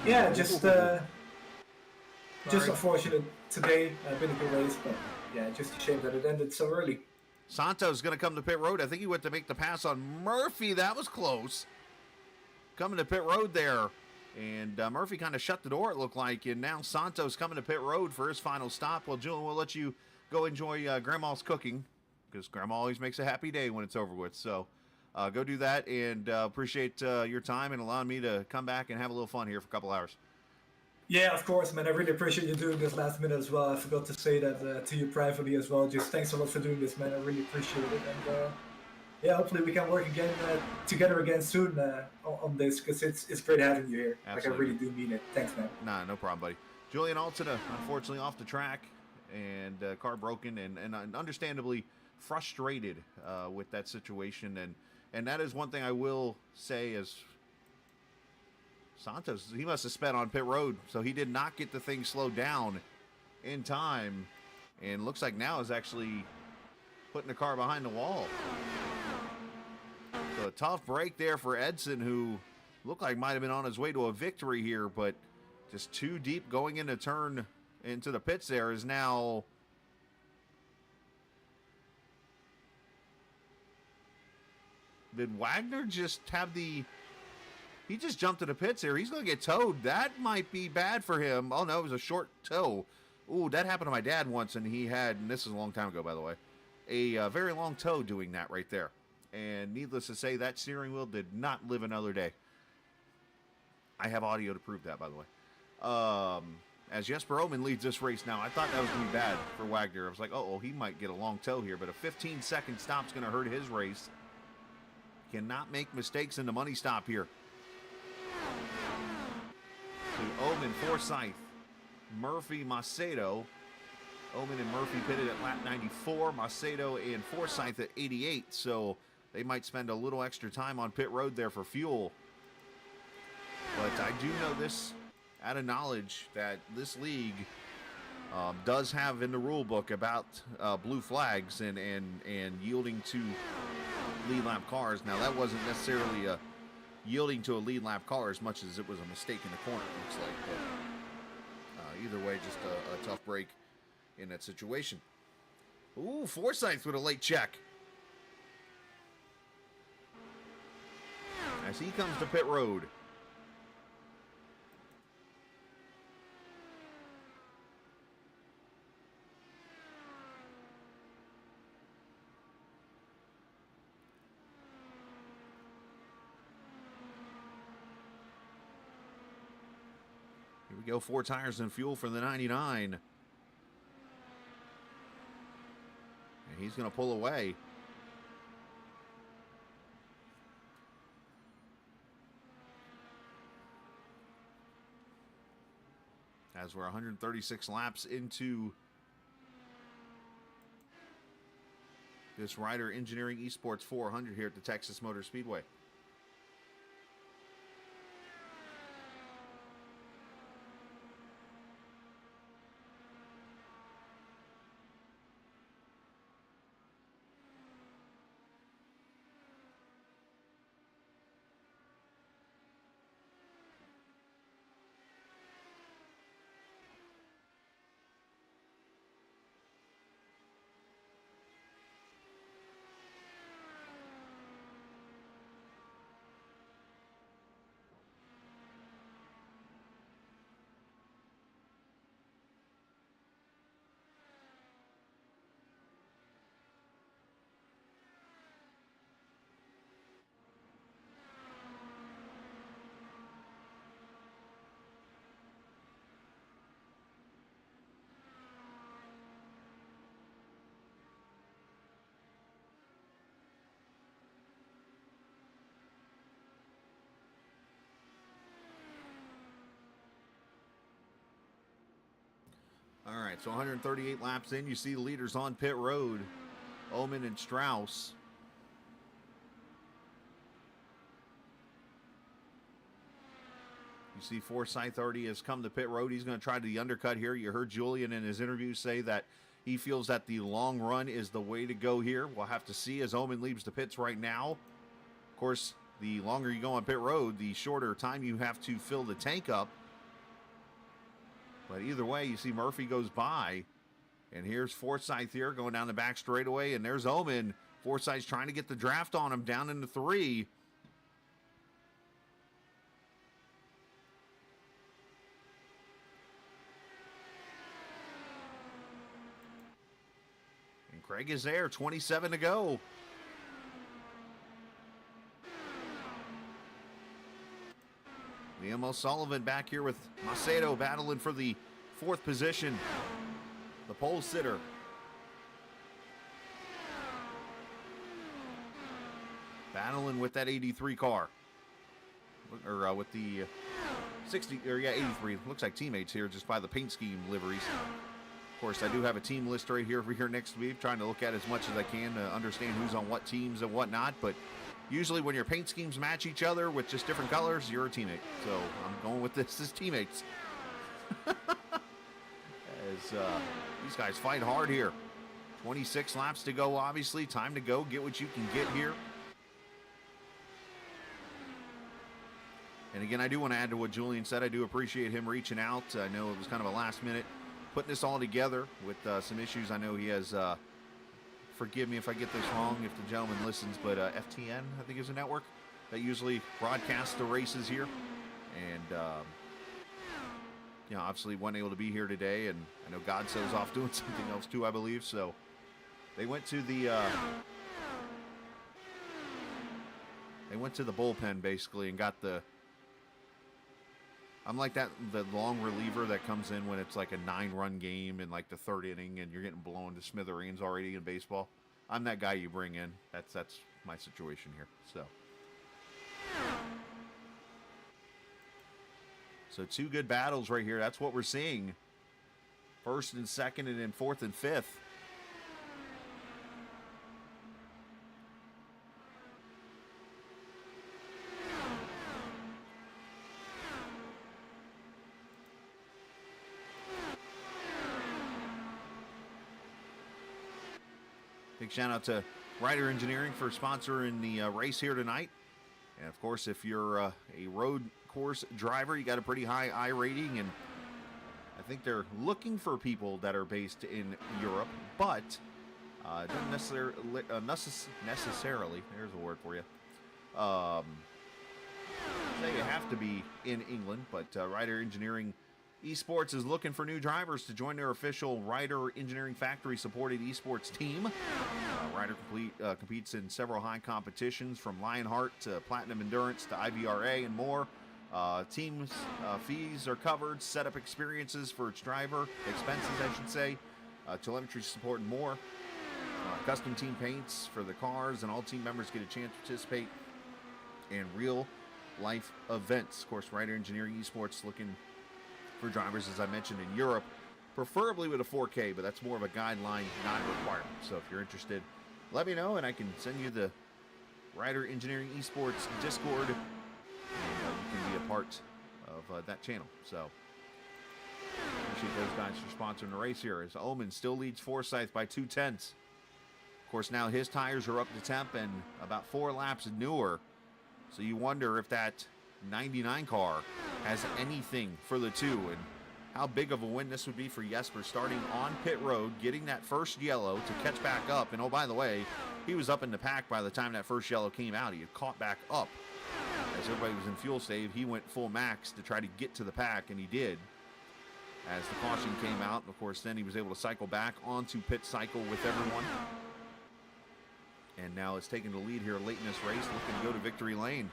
yeah, just unfortunate today. Been a good race, but yeah, just a shame that it ended so early. Santos going to come to pit road. I think he went to make the pass on Murphy. That was close. Coming to pit road there. And Murphy kind of shut the door, it looked like. And now Santos coming to pit road for his final stop. Well, Julian, we'll let you go enjoy Grandma's cooking, because Grandma always makes a happy day when it's over with. So go do that, and appreciate your time and allowing me to come back and have a little fun here for a couple hours. Yeah, of course, man. I really appreciate you doing this last minute as well. I forgot to say that to you privately as well. Just thanks a lot for doing this, man. I really appreciate it. And yeah, hopefully we can work again together again soon on this, because it's great having you here. Absolutely. Like, I really do mean it. Thanks, man. Nah, no problem, buddy. Julian Alton, unfortunately off the track, and car broken, and understandably frustrated with that situation. And that is one thing I will say is Santos, he must have sped on pit road, so he did not get the thing slowed down in time, and looks like now is actually putting the car behind the wall. So a tough break there for Edson, who looked like might have been on his way to a victory here, but just too deep going into turn into the pits there is now... Did Wagner just have the... He just jumped to the pits here. He's going to get towed. That might be bad for him. Oh, no, it was a short tow. Ooh, that happened to my dad once, and he had, and this is a long time ago, by the way, a very long tow doing that right there. And needless to say, that steering wheel did not live another day. I have audio to prove that, by the way. As Jesper Oman leads this race now, I thought that was going to be bad for Wagner. I was like, oh, he might get a long tow here, but a 15-second stop's going to hurt his race. Cannot make mistakes in the money stop here. To Oman, Forsyth, Murphy, Macedo. Oman and Murphy pitted at lap 94. Macedo and Forsyth at 88. So they might spend a little extra time on pit road there for fuel. But I do know this out of knowledge that this league does have in the rule book about blue flags and yielding to lead lap cars. Now, that wasn't necessarily a yielding to a lead lap car as much as it was a mistake in the corner, it looks like. But either way, just a tough break in that situation. Ooh, Forsyth with a late check. As he comes to pit road. Here we go, 4 tires and fuel for the 99. And he's going to pull away. As we're 136 laps into this Ryder Engineering eSports 400 here at the Texas Motor Speedway. All right, so 138 laps in, you see the leaders on pit road, Oman and Strauss. You You see Forsyth already has come to pit road. He's going to try the undercut here. You heard Julian in his interview say that he feels that the long run is the way to go here. We'll have to see as Omen leaves the pits right now. Of course, the longer you go on pit road, the shorter time you have to fill the tank up. But either way, you see Murphy goes by. And here's Forsyth here going down the back straightaway. And there's Omen. Forsyth's trying to get the draft on him down into 3. And Craig is there, 27 to go. Liam O'Sullivan back here with Macedo battling for the 4th position. The pole sitter. Battling with that 83 car. Or with the 60, or yeah, 83. Looks like teammates here just by the paint scheme liveries. Of course, I do have a team list right here for here next week, trying to look at as much as I can to understand who's on what teams and whatnot. But usually when your paint schemes match each other with just different colors, you're a teammate. So I'm going with this as teammates. As these guys fight hard here. 26 laps to go, obviously. Time to go. Get what you can get here. And again, I do want to add to what Julian said. I do appreciate him reaching out. I know it was kind of a last minute putting this all together with some issues. I know he has, forgive me if I get this wrong, if the gentleman listens, but FTN, I think, is a network that usually broadcasts the races here. And, you know, obviously wasn't able to be here today. And I know Godso's off doing something else too, I believe. So they went to the bullpen, basically, and got the... I'm like that, the long reliever that comes in when it's like a 9-run game in like the 3rd inning and you're getting blown to smithereens already in baseball. I'm that guy you bring in. That's my situation here. So 2 good battles right here. That's what we're seeing. 1st and 2nd, and then 4th and 5th. Big shout out to Ryder Engineering for sponsoring the race here tonight. And of course, if you're a road course driver, you got a pretty high I rating, and I think they're looking for people that are based in Europe, but don't necessarily, there's a word for you, say you have to be in England, but Ryder Engineering eSports is looking for new drivers to join their official Ryder Engineering Factory-supported eSports team. Ryder competes in several high competitions, from Lionheart to Platinum Endurance to IVRA and more. Teams' fees are covered, setup experiences for its driver, expenses, I should say, telemetry support and more. Custom team paints for the cars, and all team members get a chance to participate in real-life events. Of course, Ryder Engineering eSports looking for drivers, as I mentioned, in Europe, preferably with a 4K, but that's more of a guideline, not a requirement. So if you're interested, let me know, and I can send you the Ryder Engineering eSports Discord, and you can be a part of that channel. So appreciate those guys for sponsoring the race here, as Omen still leads Forsyth by 0.2. Of course, now his tires are up to temp and about 4 laps newer, so you wonder if that 99 car has anything for the 2, and how big of a win this would be for Jesper, starting on pit road, getting that first yellow to catch back up. And oh, by the way, he was up in the pack by the time that first yellow came out. He had caught back up as everybody was in fuel save. He went full max to try to get to the pack, and he did, as the caution came out. Of course, then he was able to cycle back onto pit cycle with everyone, and now it's taking the lead here late in this race, looking to go to victory lane.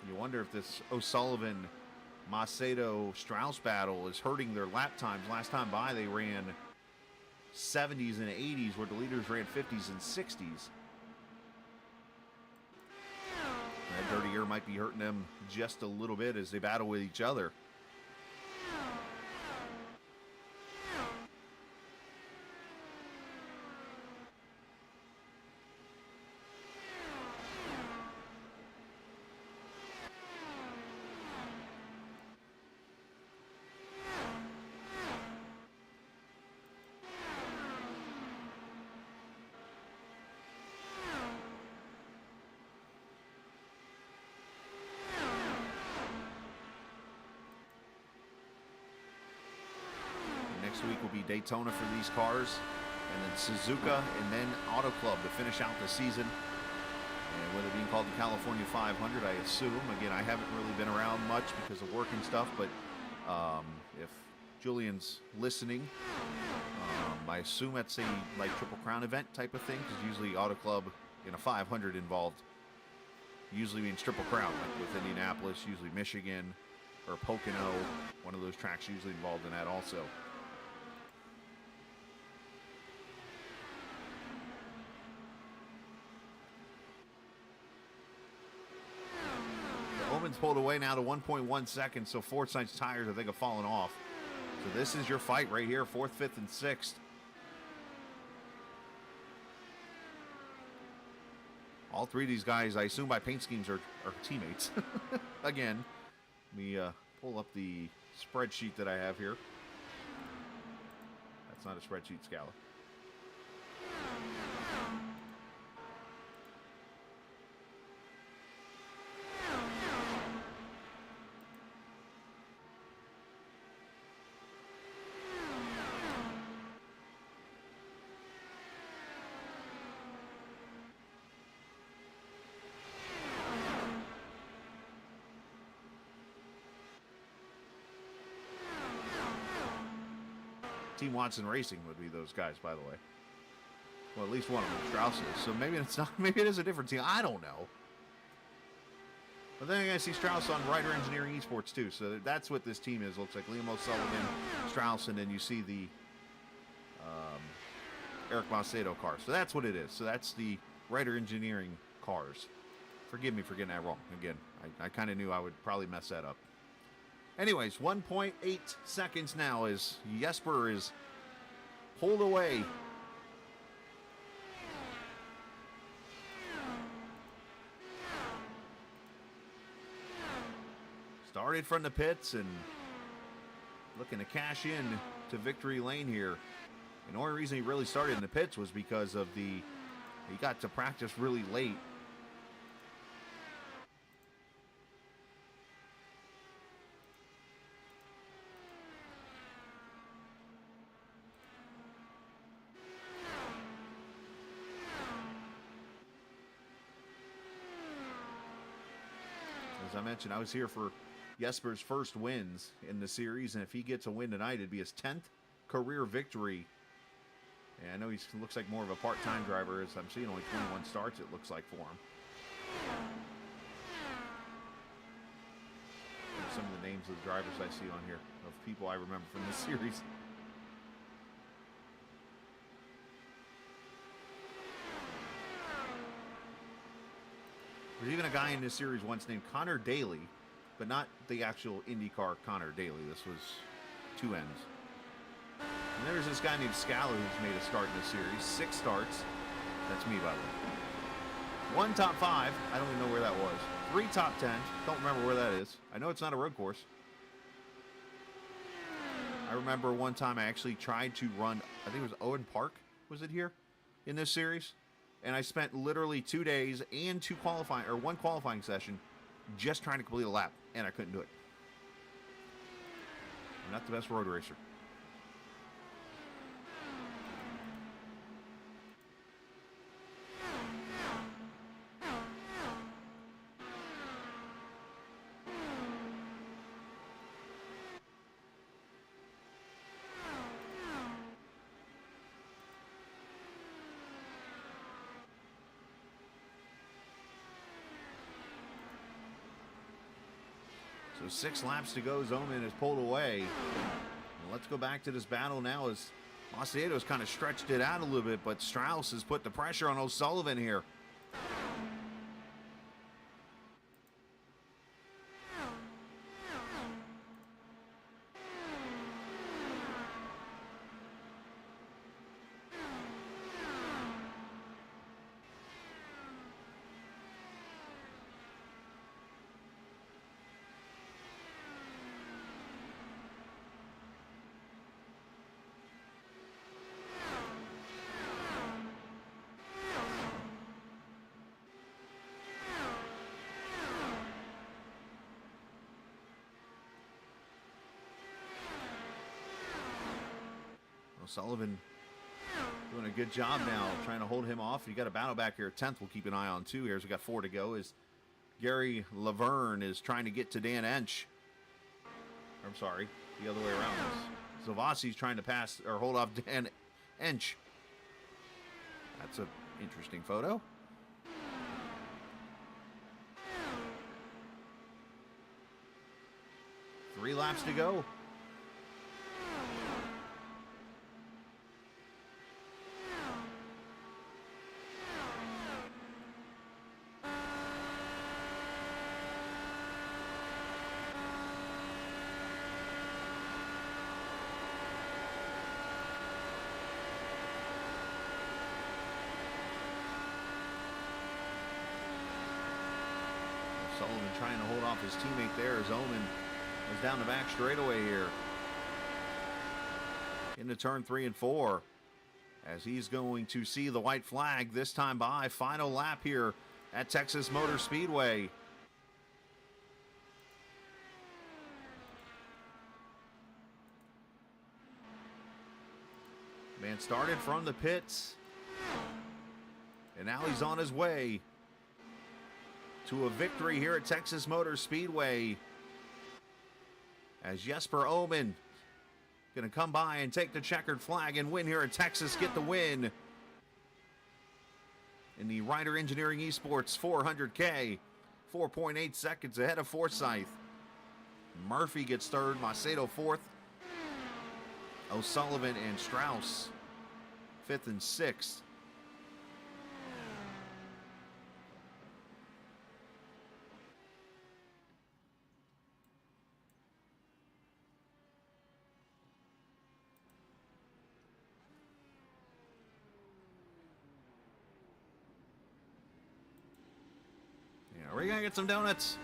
You wonder if this O'Sullivan Macedo Strauss battle is hurting their lap times. Last time by, they ran 70s and 80s, where the leaders ran 50s and 60s. That dirty air might be hurting them just a little bit as they battle with each other. Next week will be Daytona for these cars, and then Suzuka, and then Auto Club to finish out the season. And with it being called the California 500, I assume, again, I haven't really been around much because of work and stuff, but if Julian's listening, I assume that's a like Triple Crown event type of thing, because usually Auto Club in a 500 involved usually means Triple Crown, like with Indianapolis, usually Michigan, or Pocono, one of those tracks usually involved in that also. The Omen's pulled away now to 1.1 seconds, so Forsythe's tires, I think, have fallen off. So this is your fight right here, 4th, 5th, and 6th. All three of these guys, I assume by paint schemes, are teammates. Again, let me pull up the spreadsheet that I have here. That's not a spreadsheet, Scala. Team Watson Racing would be those guys, by the way. Well, at least one of them, Strauss is. So maybe it's not. Maybe it is a different team. I don't know. But then I see Strauss on Ryder Engineering Esports too. So that's what this team is. Looks like Liam O'Sullivan, Strauss, and then you see the Eric Macedo car. So that's what it is. So that's the Ryder Engineering cars. Forgive me for getting that wrong. Again, I kind of knew I would probably mess that up. Anyways, 1.8 seconds now as Jesper is pulled away. Started from the pits and looking to cash in to victory lane here. And the only reason he really started in the pits was because of he got to practice really late. As I mentioned, I was here for Jesper's first wins in the series, and if he gets a win tonight, it'd be his 10th career victory. And I know he looks like more of a part-time driver, as I'm seeing only 21 starts, it looks like, for him. Some of the names of the drivers I see on here, of people I remember from this series. There's even a guy in this series once named Connor Daly, but not the actual IndyCar Connor Daly. This was two ends. And there's this guy named Scala who's made a start in this series. 6 starts. That's me, by the way. 1 top 5. I don't even know where that was. 3 top 10s. Don't remember where that is. I know it's not a road course. I remember one time I actually tried to run, I think it was Owen Park, was it here, in this series? And I spent literally 2 days and 1 qualifying session just trying to complete a lap, and I couldn't do it. I'm not the best road racer. So 6 laps to go. Zoman is pulled away. Well, let's go back to this battle now as Macedo's kind of stretched it out a little bit, but Strauss has put the pressure on O'Sullivan here. O'Sullivan doing a good job now, trying to hold him off. You got a battle back here at 10th. We'll keep an eye on too here as we got 4 to go. As Gary Laverne is trying to get to Dan Ench. I'm sorry, the other way around. Zavasi's trying to pass or hold off Dan Ench. That's an interesting photo. Three laps to go. Sullivan trying to hold off his teammate there as Omen is down the back straightaway here. Into turn 3 and 4. As he's going to see the white flag this time by. Final lap here at Texas Motor Speedway. Man started from the pits. And now he's on his way to a victory here at Texas Motor Speedway. As Jesper Omen going to come by and take the checkered flag and win here at Texas, get the win in the Ryder Engineering Esports 400K. 4.8 seconds ahead of Forsyth. Murphy gets third, Macedo fourth. O'Sullivan and Strauss fifth and sixth. We're gonna get some donuts.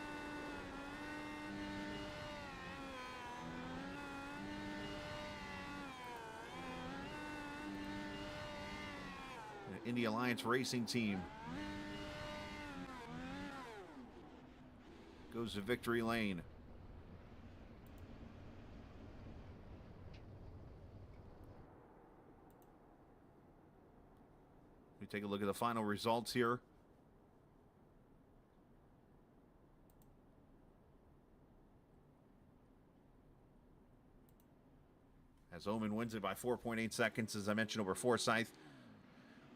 The Indy Alliance Racing Team goes to victory lane. We take a look at the final results here. As Omen wins it by 4.8 seconds, as I mentioned, over Forsyth.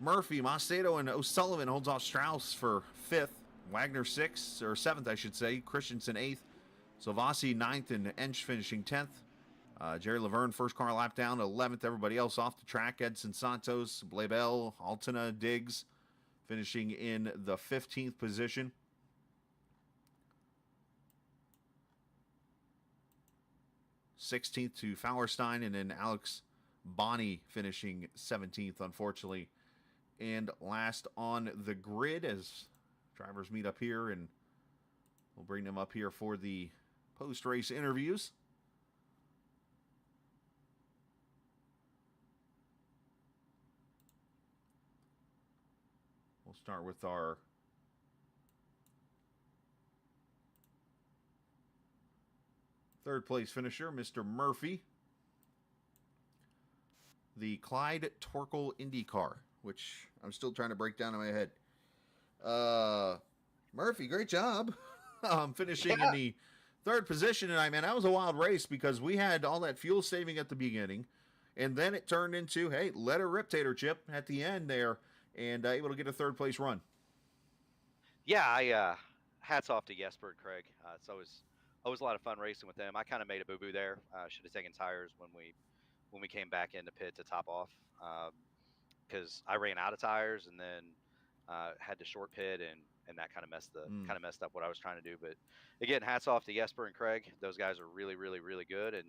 Murphy, Macedo, and O'Sullivan holds off Strauss for 5th. Wagner 6th, or 7th, I should say. Christensen 8th. Silvassi 9th, and Ench finishing 10th. Jerry Laverne, first car lap down, 11th. Everybody else off the track. Edson Santos, Blabel, Altena, Diggs finishing in the 15th position. '16th to Fauerstein, and then Alex Bonney finishing 17th, unfortunately. And last on the grid as drivers meet up here, and we'll bring them up here for the post-race interviews. We'll start with our third place finisher, Mr. Murphy. The Clyde Torkel IndyCar, which I'm still trying to break down in my head. Murphy, great job. Finishing in the third position. And that was a wild race because we had all that fuel saving at the beginning. And then it turned into, hey, let her rip, Tater Chip, at the end there. And able to get a third place run. Yeah, hats off to Jesper and Craig. It's always a lot of fun racing with them. I kind of made a boo-boo there. Should have taken tires when we came back into pit to top off, because I ran out of tires and then had to short pit, and that kind of messed up what I was trying to do. But again, hats off to Jesper and Craig. Those guys are really, really, really good. And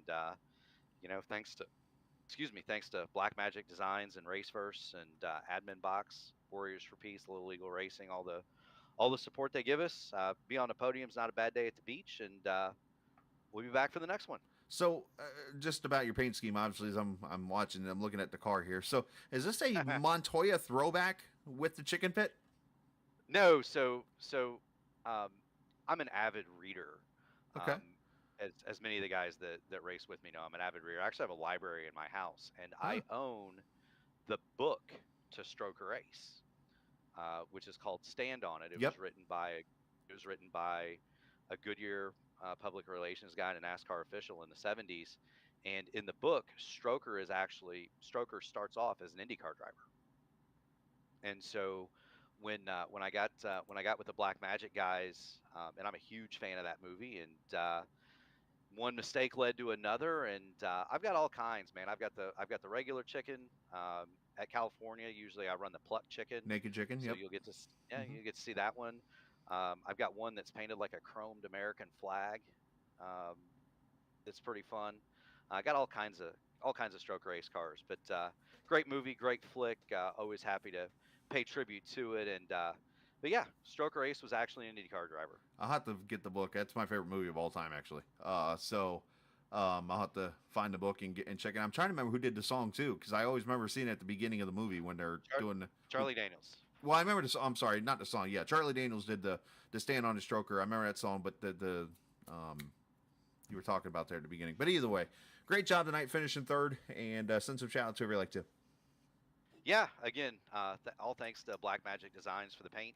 thanks to Black Magic Designs and Race First and Admin Box, Warriors for Peace, Little Eagle Racing, all the support they give us. Be on the podium's not a bad day at the beach, and we'll be back for the next one. So, just about your paint scheme, obviously, as I'm watching, I'm looking at the car here. So, is this a Montoya throwback with the chicken pit? No, so I'm an avid reader. Okay. as many of the guys that race with me know, I'm an avid reader. I actually have a library in my house, and I own the book to Stroker Ace, which is called Stand on It. It Yep. was written by a Goodyear public relations guy and a NASCAR official in the 70s. And in the book, Stroker starts off as an IndyCar driver. And so when I got with the Black Magic guys, and I'm a huge fan of that movie, and one mistake led to another, and I've got all kinds, man. I've got the regular chicken. At California, usually I run the plucked chicken. Naked chicken. So Yep. you'll get to you get to see that one. I've got one that's painted like a chromed American flag. It's pretty fun. I got all kinds of Stroker Race cars, but great movie, great flick. Always happy to pay tribute to it, and but yeah, Stroker Ace was actually an IndyCar driver. I'll have to get the book. That's my favorite movie of all time, actually. So I'll have to find the book and check it. I'm trying to remember who did the song too, because I always remember seeing it at the beginning of the movie when they're doing Charlie Daniels. Well, I remember the song. I'm sorry, not the song. Yeah, Charlie Daniels did the Stand on the Stroker. I remember that song, but the you were talking about there at the beginning. But either way, great job tonight, finishing third, and send some shout out to whoever you like to. Yeah, again, all thanks to Black Magic Designs for the paint.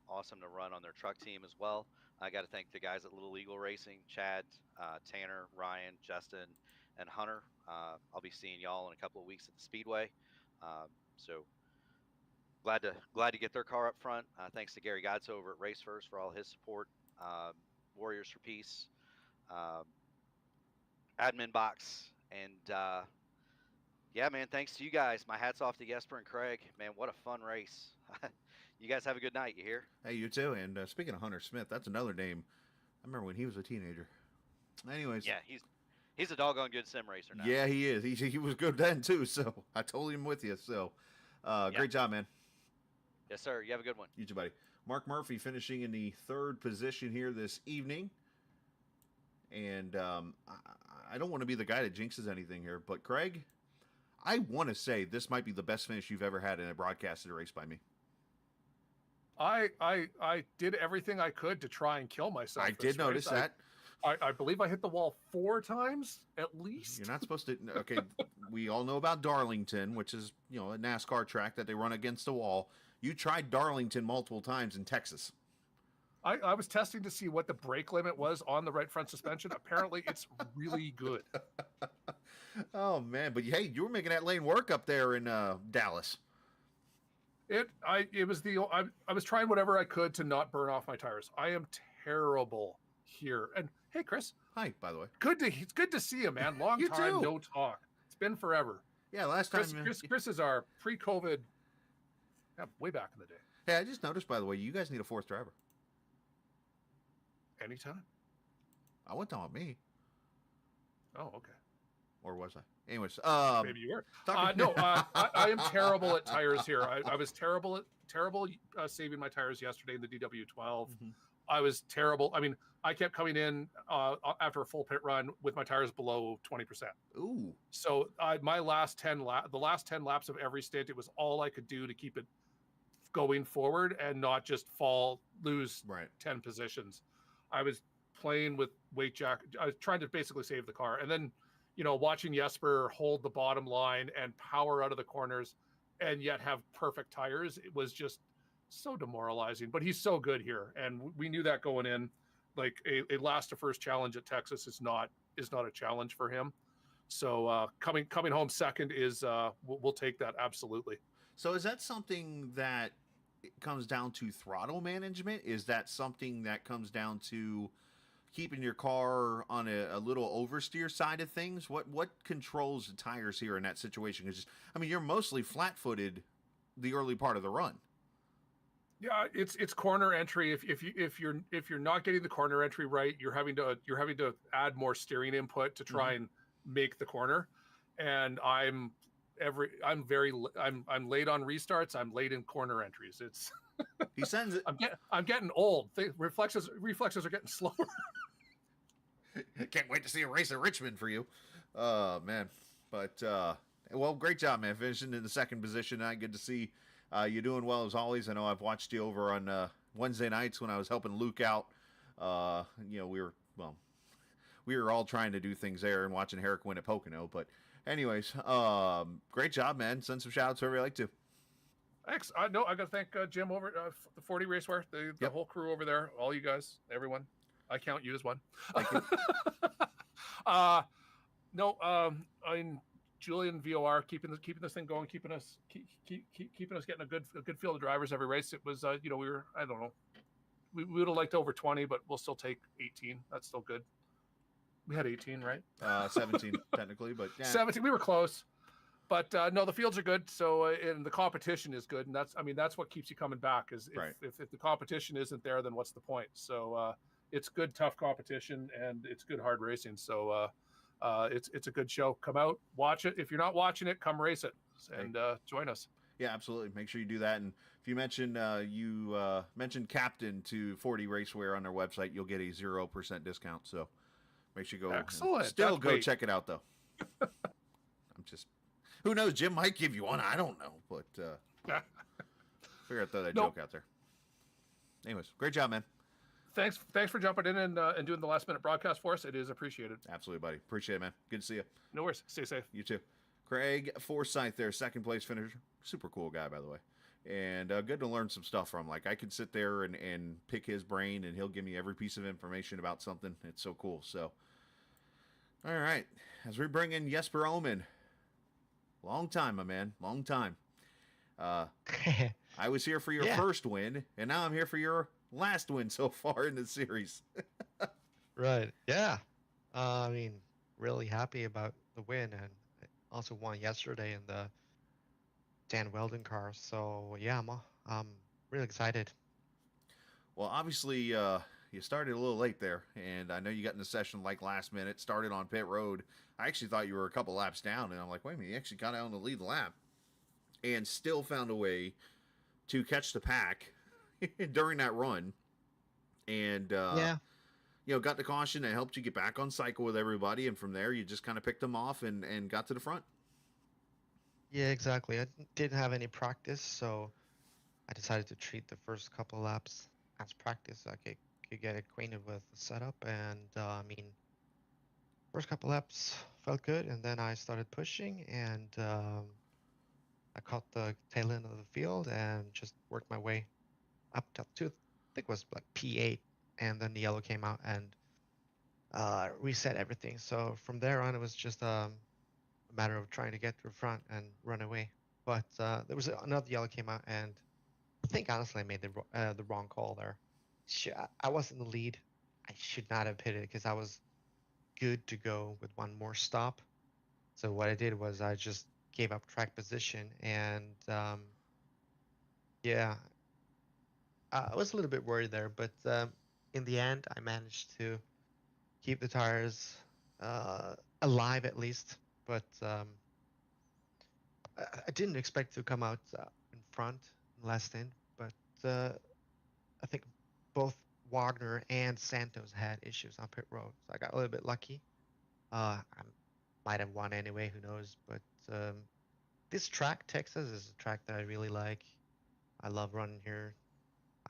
Awesome to run on their truck team as well. I got to thank the guys at Little Eagle Racing, Chad, Tanner, Ryan, Justin, and Hunter. I'll be seeing y'all in a couple of weeks at the Speedway. So glad to get their car up front. Thanks to Gary Godso over at Race First for all his support. Warriors for Peace, admin box, and yeah, man, thanks to you guys. My hat's off to Jesper and Craig. Man, what a fun race. You guys have a good night. You hear? Hey, you too. And speaking of Hunter Smith, that's another name. I remember when he was a teenager. Anyways. Yeah, he's a doggone good sim racer now. Yeah, he is. He was good then too. So I totally am with you. So great job, man. Yes, sir. You have a good one. You too, buddy. Mark Murphy finishing in the third position here this evening. And I don't want to be the guy that jinxes anything here, but Craig, I want to say this might be the best finish you've ever had in a broadcasted race by me. I did everything I could to try and kill myself. I did notice that. I believe I hit the wall 4 times at least. You're not supposed to. Okay, we all know about Darlington, which is, a NASCAR track that they run against the wall. You tried Darlington multiple times in Texas. I was testing to see what the brake limit was on the right front suspension. Apparently, it's really good. Oh man, but hey, you were making that lane work up there in Dallas. I was trying whatever I could to not burn off my tires. I am terrible here. And hey, Chris. Hi, by the way. It's good to see you, man. Long You time too. no talk. It's been forever. Yeah, last time. Chris is our pre-COVID. Yeah, way back in the day. Hey, I just noticed, by the way, you guys need a fourth driver. Anytime. I wasn't talking about me. Oh, okay. Or was I? Anyways, Maybe you were. No, I am terrible at tires here. I was terrible saving my tires yesterday in the DW12. Mm-hmm. I was terrible. I mean, I kept coming in after a full pit run with my tires below 20%. Ooh. So the last 10 laps of every stint, it was all I could do to keep it going forward and not just lose 10 positions. I was playing with weight jack. I was trying to basically save the car, and then watching Jesper hold the bottom line and power out of the corners and yet have perfect tires, it was just so demoralizing. But he's so good here, and we knew that going in. Like a last to first challenge at Texas is not a challenge for him. So coming home second is we'll take that absolutely. So is that something that comes down to throttle management? Is that something that comes down to keeping your car on a little oversteer side of things? What controls the tires here in that situation? Because you're mostly flat-footed the early part of the run. Yeah, it's corner entry. If you're not getting the corner entry right, you're having to add more steering input to try and make the corner. And I'm late on restarts. I'm late in corner entries. It's he sends it. I'm getting old. Reflexes are getting slower. Can't wait to see a race at Richmond for you. Man. But well, great job, man. Finishing in the second position tonight. Good to see you doing well as always. I know I've watched you over on Wednesday nights when I was helping Luke out. We were well, we were all trying to do things there and watching Herrick win at Pocono. But anyways, great job, man. Send some shout outs whoever you like to. Thanks. No, I got to thank Jim over at the 40 Raceware, the whole crew over there, all you guys, everyone. I count you as one. Thank you. No, I'm Julian VOR keeping this thing going, keeping us getting a good field of drivers every race. It was we were, I don't know, we would have liked over 20, but we'll still take 18. That's still good. We had 18, right? 17 technically, but yeah. 17. We were close. But no, the fields are good. So and the competition is good, and that's what keeps you coming back. Is if the competition isn't there, then what's the point? So it's good, tough competition, and it's good, hard racing. So it's a good show. Come out, watch it. If you're not watching it, come race it and join us. Yeah, absolutely. Make sure you do that. And if you mention mentioned Captain to 40 Raceware on their website, you'll get a 0% discount. So make sure you go. Excellent. Still go check it out though. I'm just. Who knows? Jim might give you one. I don't know, but figure I'd throw that joke out there. Anyways, great job, man. Thanks for jumping in and doing the last minute broadcast for us. It is appreciated. Absolutely, buddy. Appreciate it, man. Good to see you. No worries. Stay safe. You too. Craig Forsyth there, second place finisher. Super cool guy, by the way. And good to learn some stuff from. Like, I could sit there and pick his brain, and he'll give me every piece of information about something. It's so cool. So, all right. As we bring in Jesper Omen. Long time, my man. Long time. I was here for your first win, and now I'm here for your last win so far in the series. Right. Yeah. I mean, really happy about the win, and I also won yesterday in the Dan Weldon car. So yeah, I'm really excited. Well, obviously, you started a little late there, and I know you got in the session like last minute, started on pit road. I actually thought you were a couple laps down, and I'm like, wait a minute, you actually got out on the lead lap and still found a way to catch the pack during that run. And, got the caution that helped you get back on cycle with everybody, and from there you just kind of picked them off and got to the front. Yeah, exactly. I didn't have any practice, so I decided to treat the first couple laps as practice. I could get acquainted with the setup, and first couple laps felt good, and then I started pushing, and I caught the tail end of the field and just worked my way up to I think it was like P8, and then the yellow came out and reset everything. So from there on, it was just a matter of trying to get to the front and run away. But there was another yellow came out, and I think honestly I made the wrong call there. I was in the lead. I should not have hit it because I was good to go with one more stop. So what I did was I just gave up track position, and I was a little bit worried there, but in the end I managed to keep the tires alive at least. But I didn't expect to come out in front last in, but I think both Wagner and Santos had issues on pit road, so I got a little bit lucky. I might have won anyway, who knows? But this track, Texas, is a track that I really like. I love running here.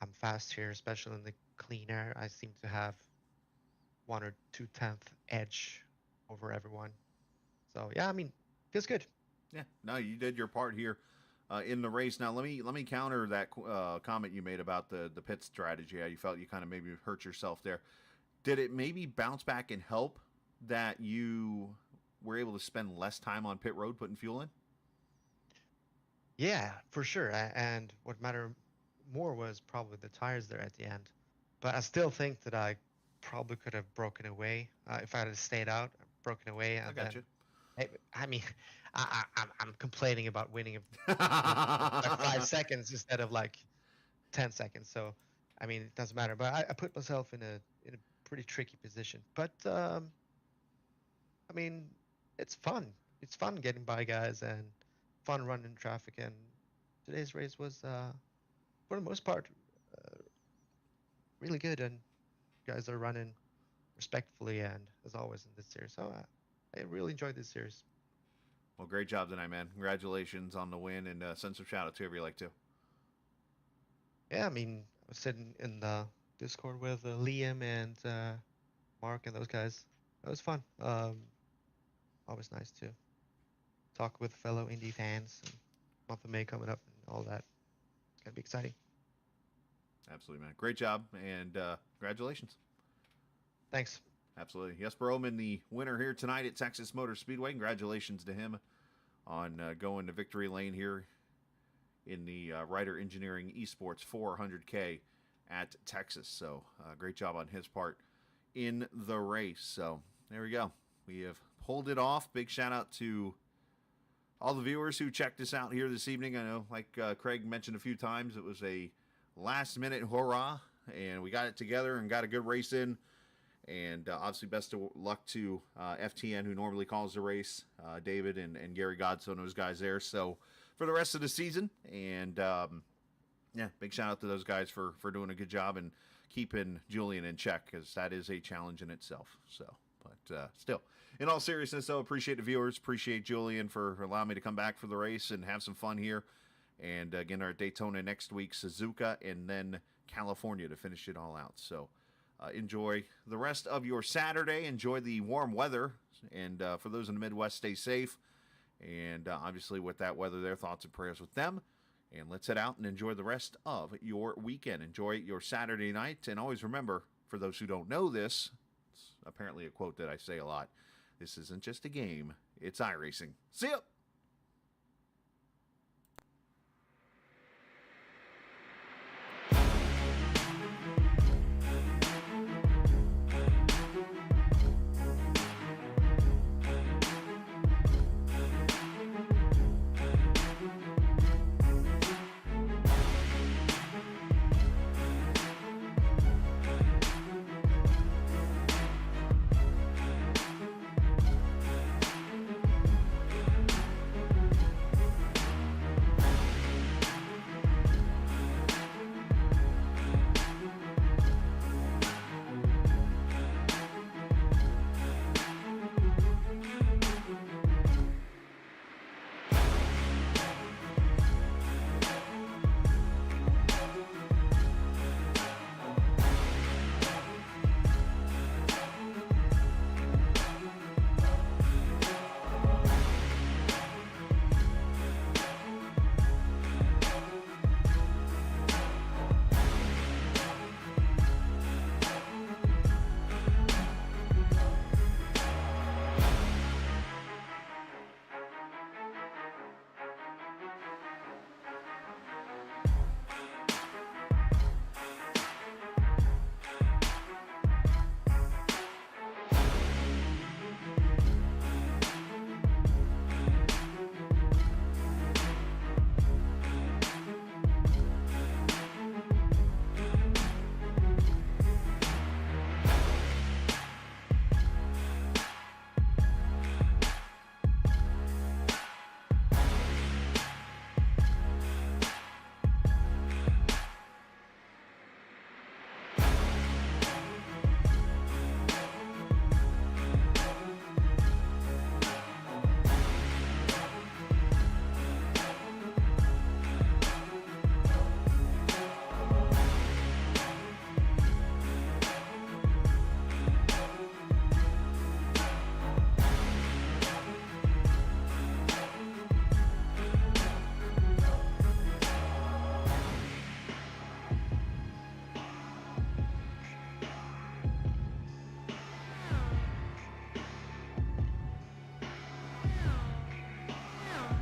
I'm fast here, especially in the clean air. I seem to have 1 or 2/10 edge over everyone. So yeah, feels good. Yeah, no, you did your part here in the race. Now let me counter that comment you made about the pit strategy. How you felt you kind of maybe hurt yourself there. Did it maybe bounce back and help that you were able to spend less time on pit road putting fuel in? Yeah, for sure. And what mattered more was probably the tires there at the end. But I still think that I probably could have broken away if I had stayed out, broken away. And I got you. I'm complaining about winning like 5 seconds instead of like 10 seconds. So, it doesn't matter. But I put myself in a pretty tricky position. But it's fun. It's fun getting by guys and fun running traffic. And today's race was, for the most part, really good. And guys are running respectfully and as always in this series. So I really enjoyed this series. Well, great job tonight, man. Congratulations on the win, and send some shout out to whoever you like to. Yeah, I was sitting in the Discord with Liam and Mark and those guys. It was fun. Always nice to talk with fellow indie fans. And month of May coming up and all that. It's gonna be exciting. Absolutely, man. Great job, and congratulations. Thanks. Absolutely. Jesper Ohlman, the winner here tonight at Texas Motor Speedway. Congratulations to him on going to victory lane here in the Ryder Engineering eSports 400K at Texas. So great job on his part in the race. So there we go. We have pulled it off. Big shout out to all the viewers who checked us out here this evening. I know, like Craig mentioned a few times, it was a last minute hurrah, and we got it together and got a good race in. And obviously, best of luck to FTN, who normally calls the race, David and Gary Godson, those guys there. So for the rest of the season, and yeah, big shout out to those guys for doing a good job and keeping Julian in check, because that is a challenge in itself. So, but still, in all seriousness, though, appreciate the viewers, appreciate Julian for allowing me to come back for the race and have some fun here. And again, our Daytona next week, Suzuka, and then California to finish it all out. So enjoy the rest of your Saturday. Enjoy the warm weather. And for those in the Midwest, stay safe. And obviously with that weather there, thoughts and prayers with them. And let's head out and enjoy the rest of your weekend. Enjoy your Saturday night. And always remember, for those who don't know this, it's apparently a quote that I say a lot. This isn't just a game. It's iRacing. See ya!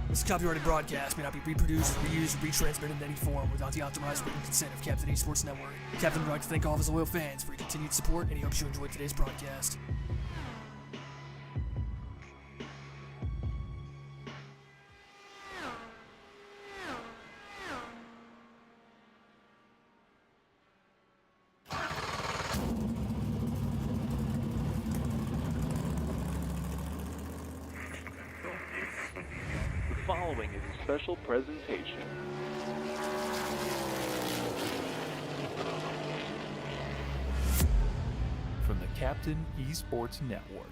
This copyrighted broadcast may not be reproduced, reused, or retransmitted in any form without the authorized written consent of Captain eSports Network. Captain would like to thank all of his loyal fans for your continued support, and he hopes you enjoyed today's broadcast. The following is a special presentation. From the Captain eSports Network.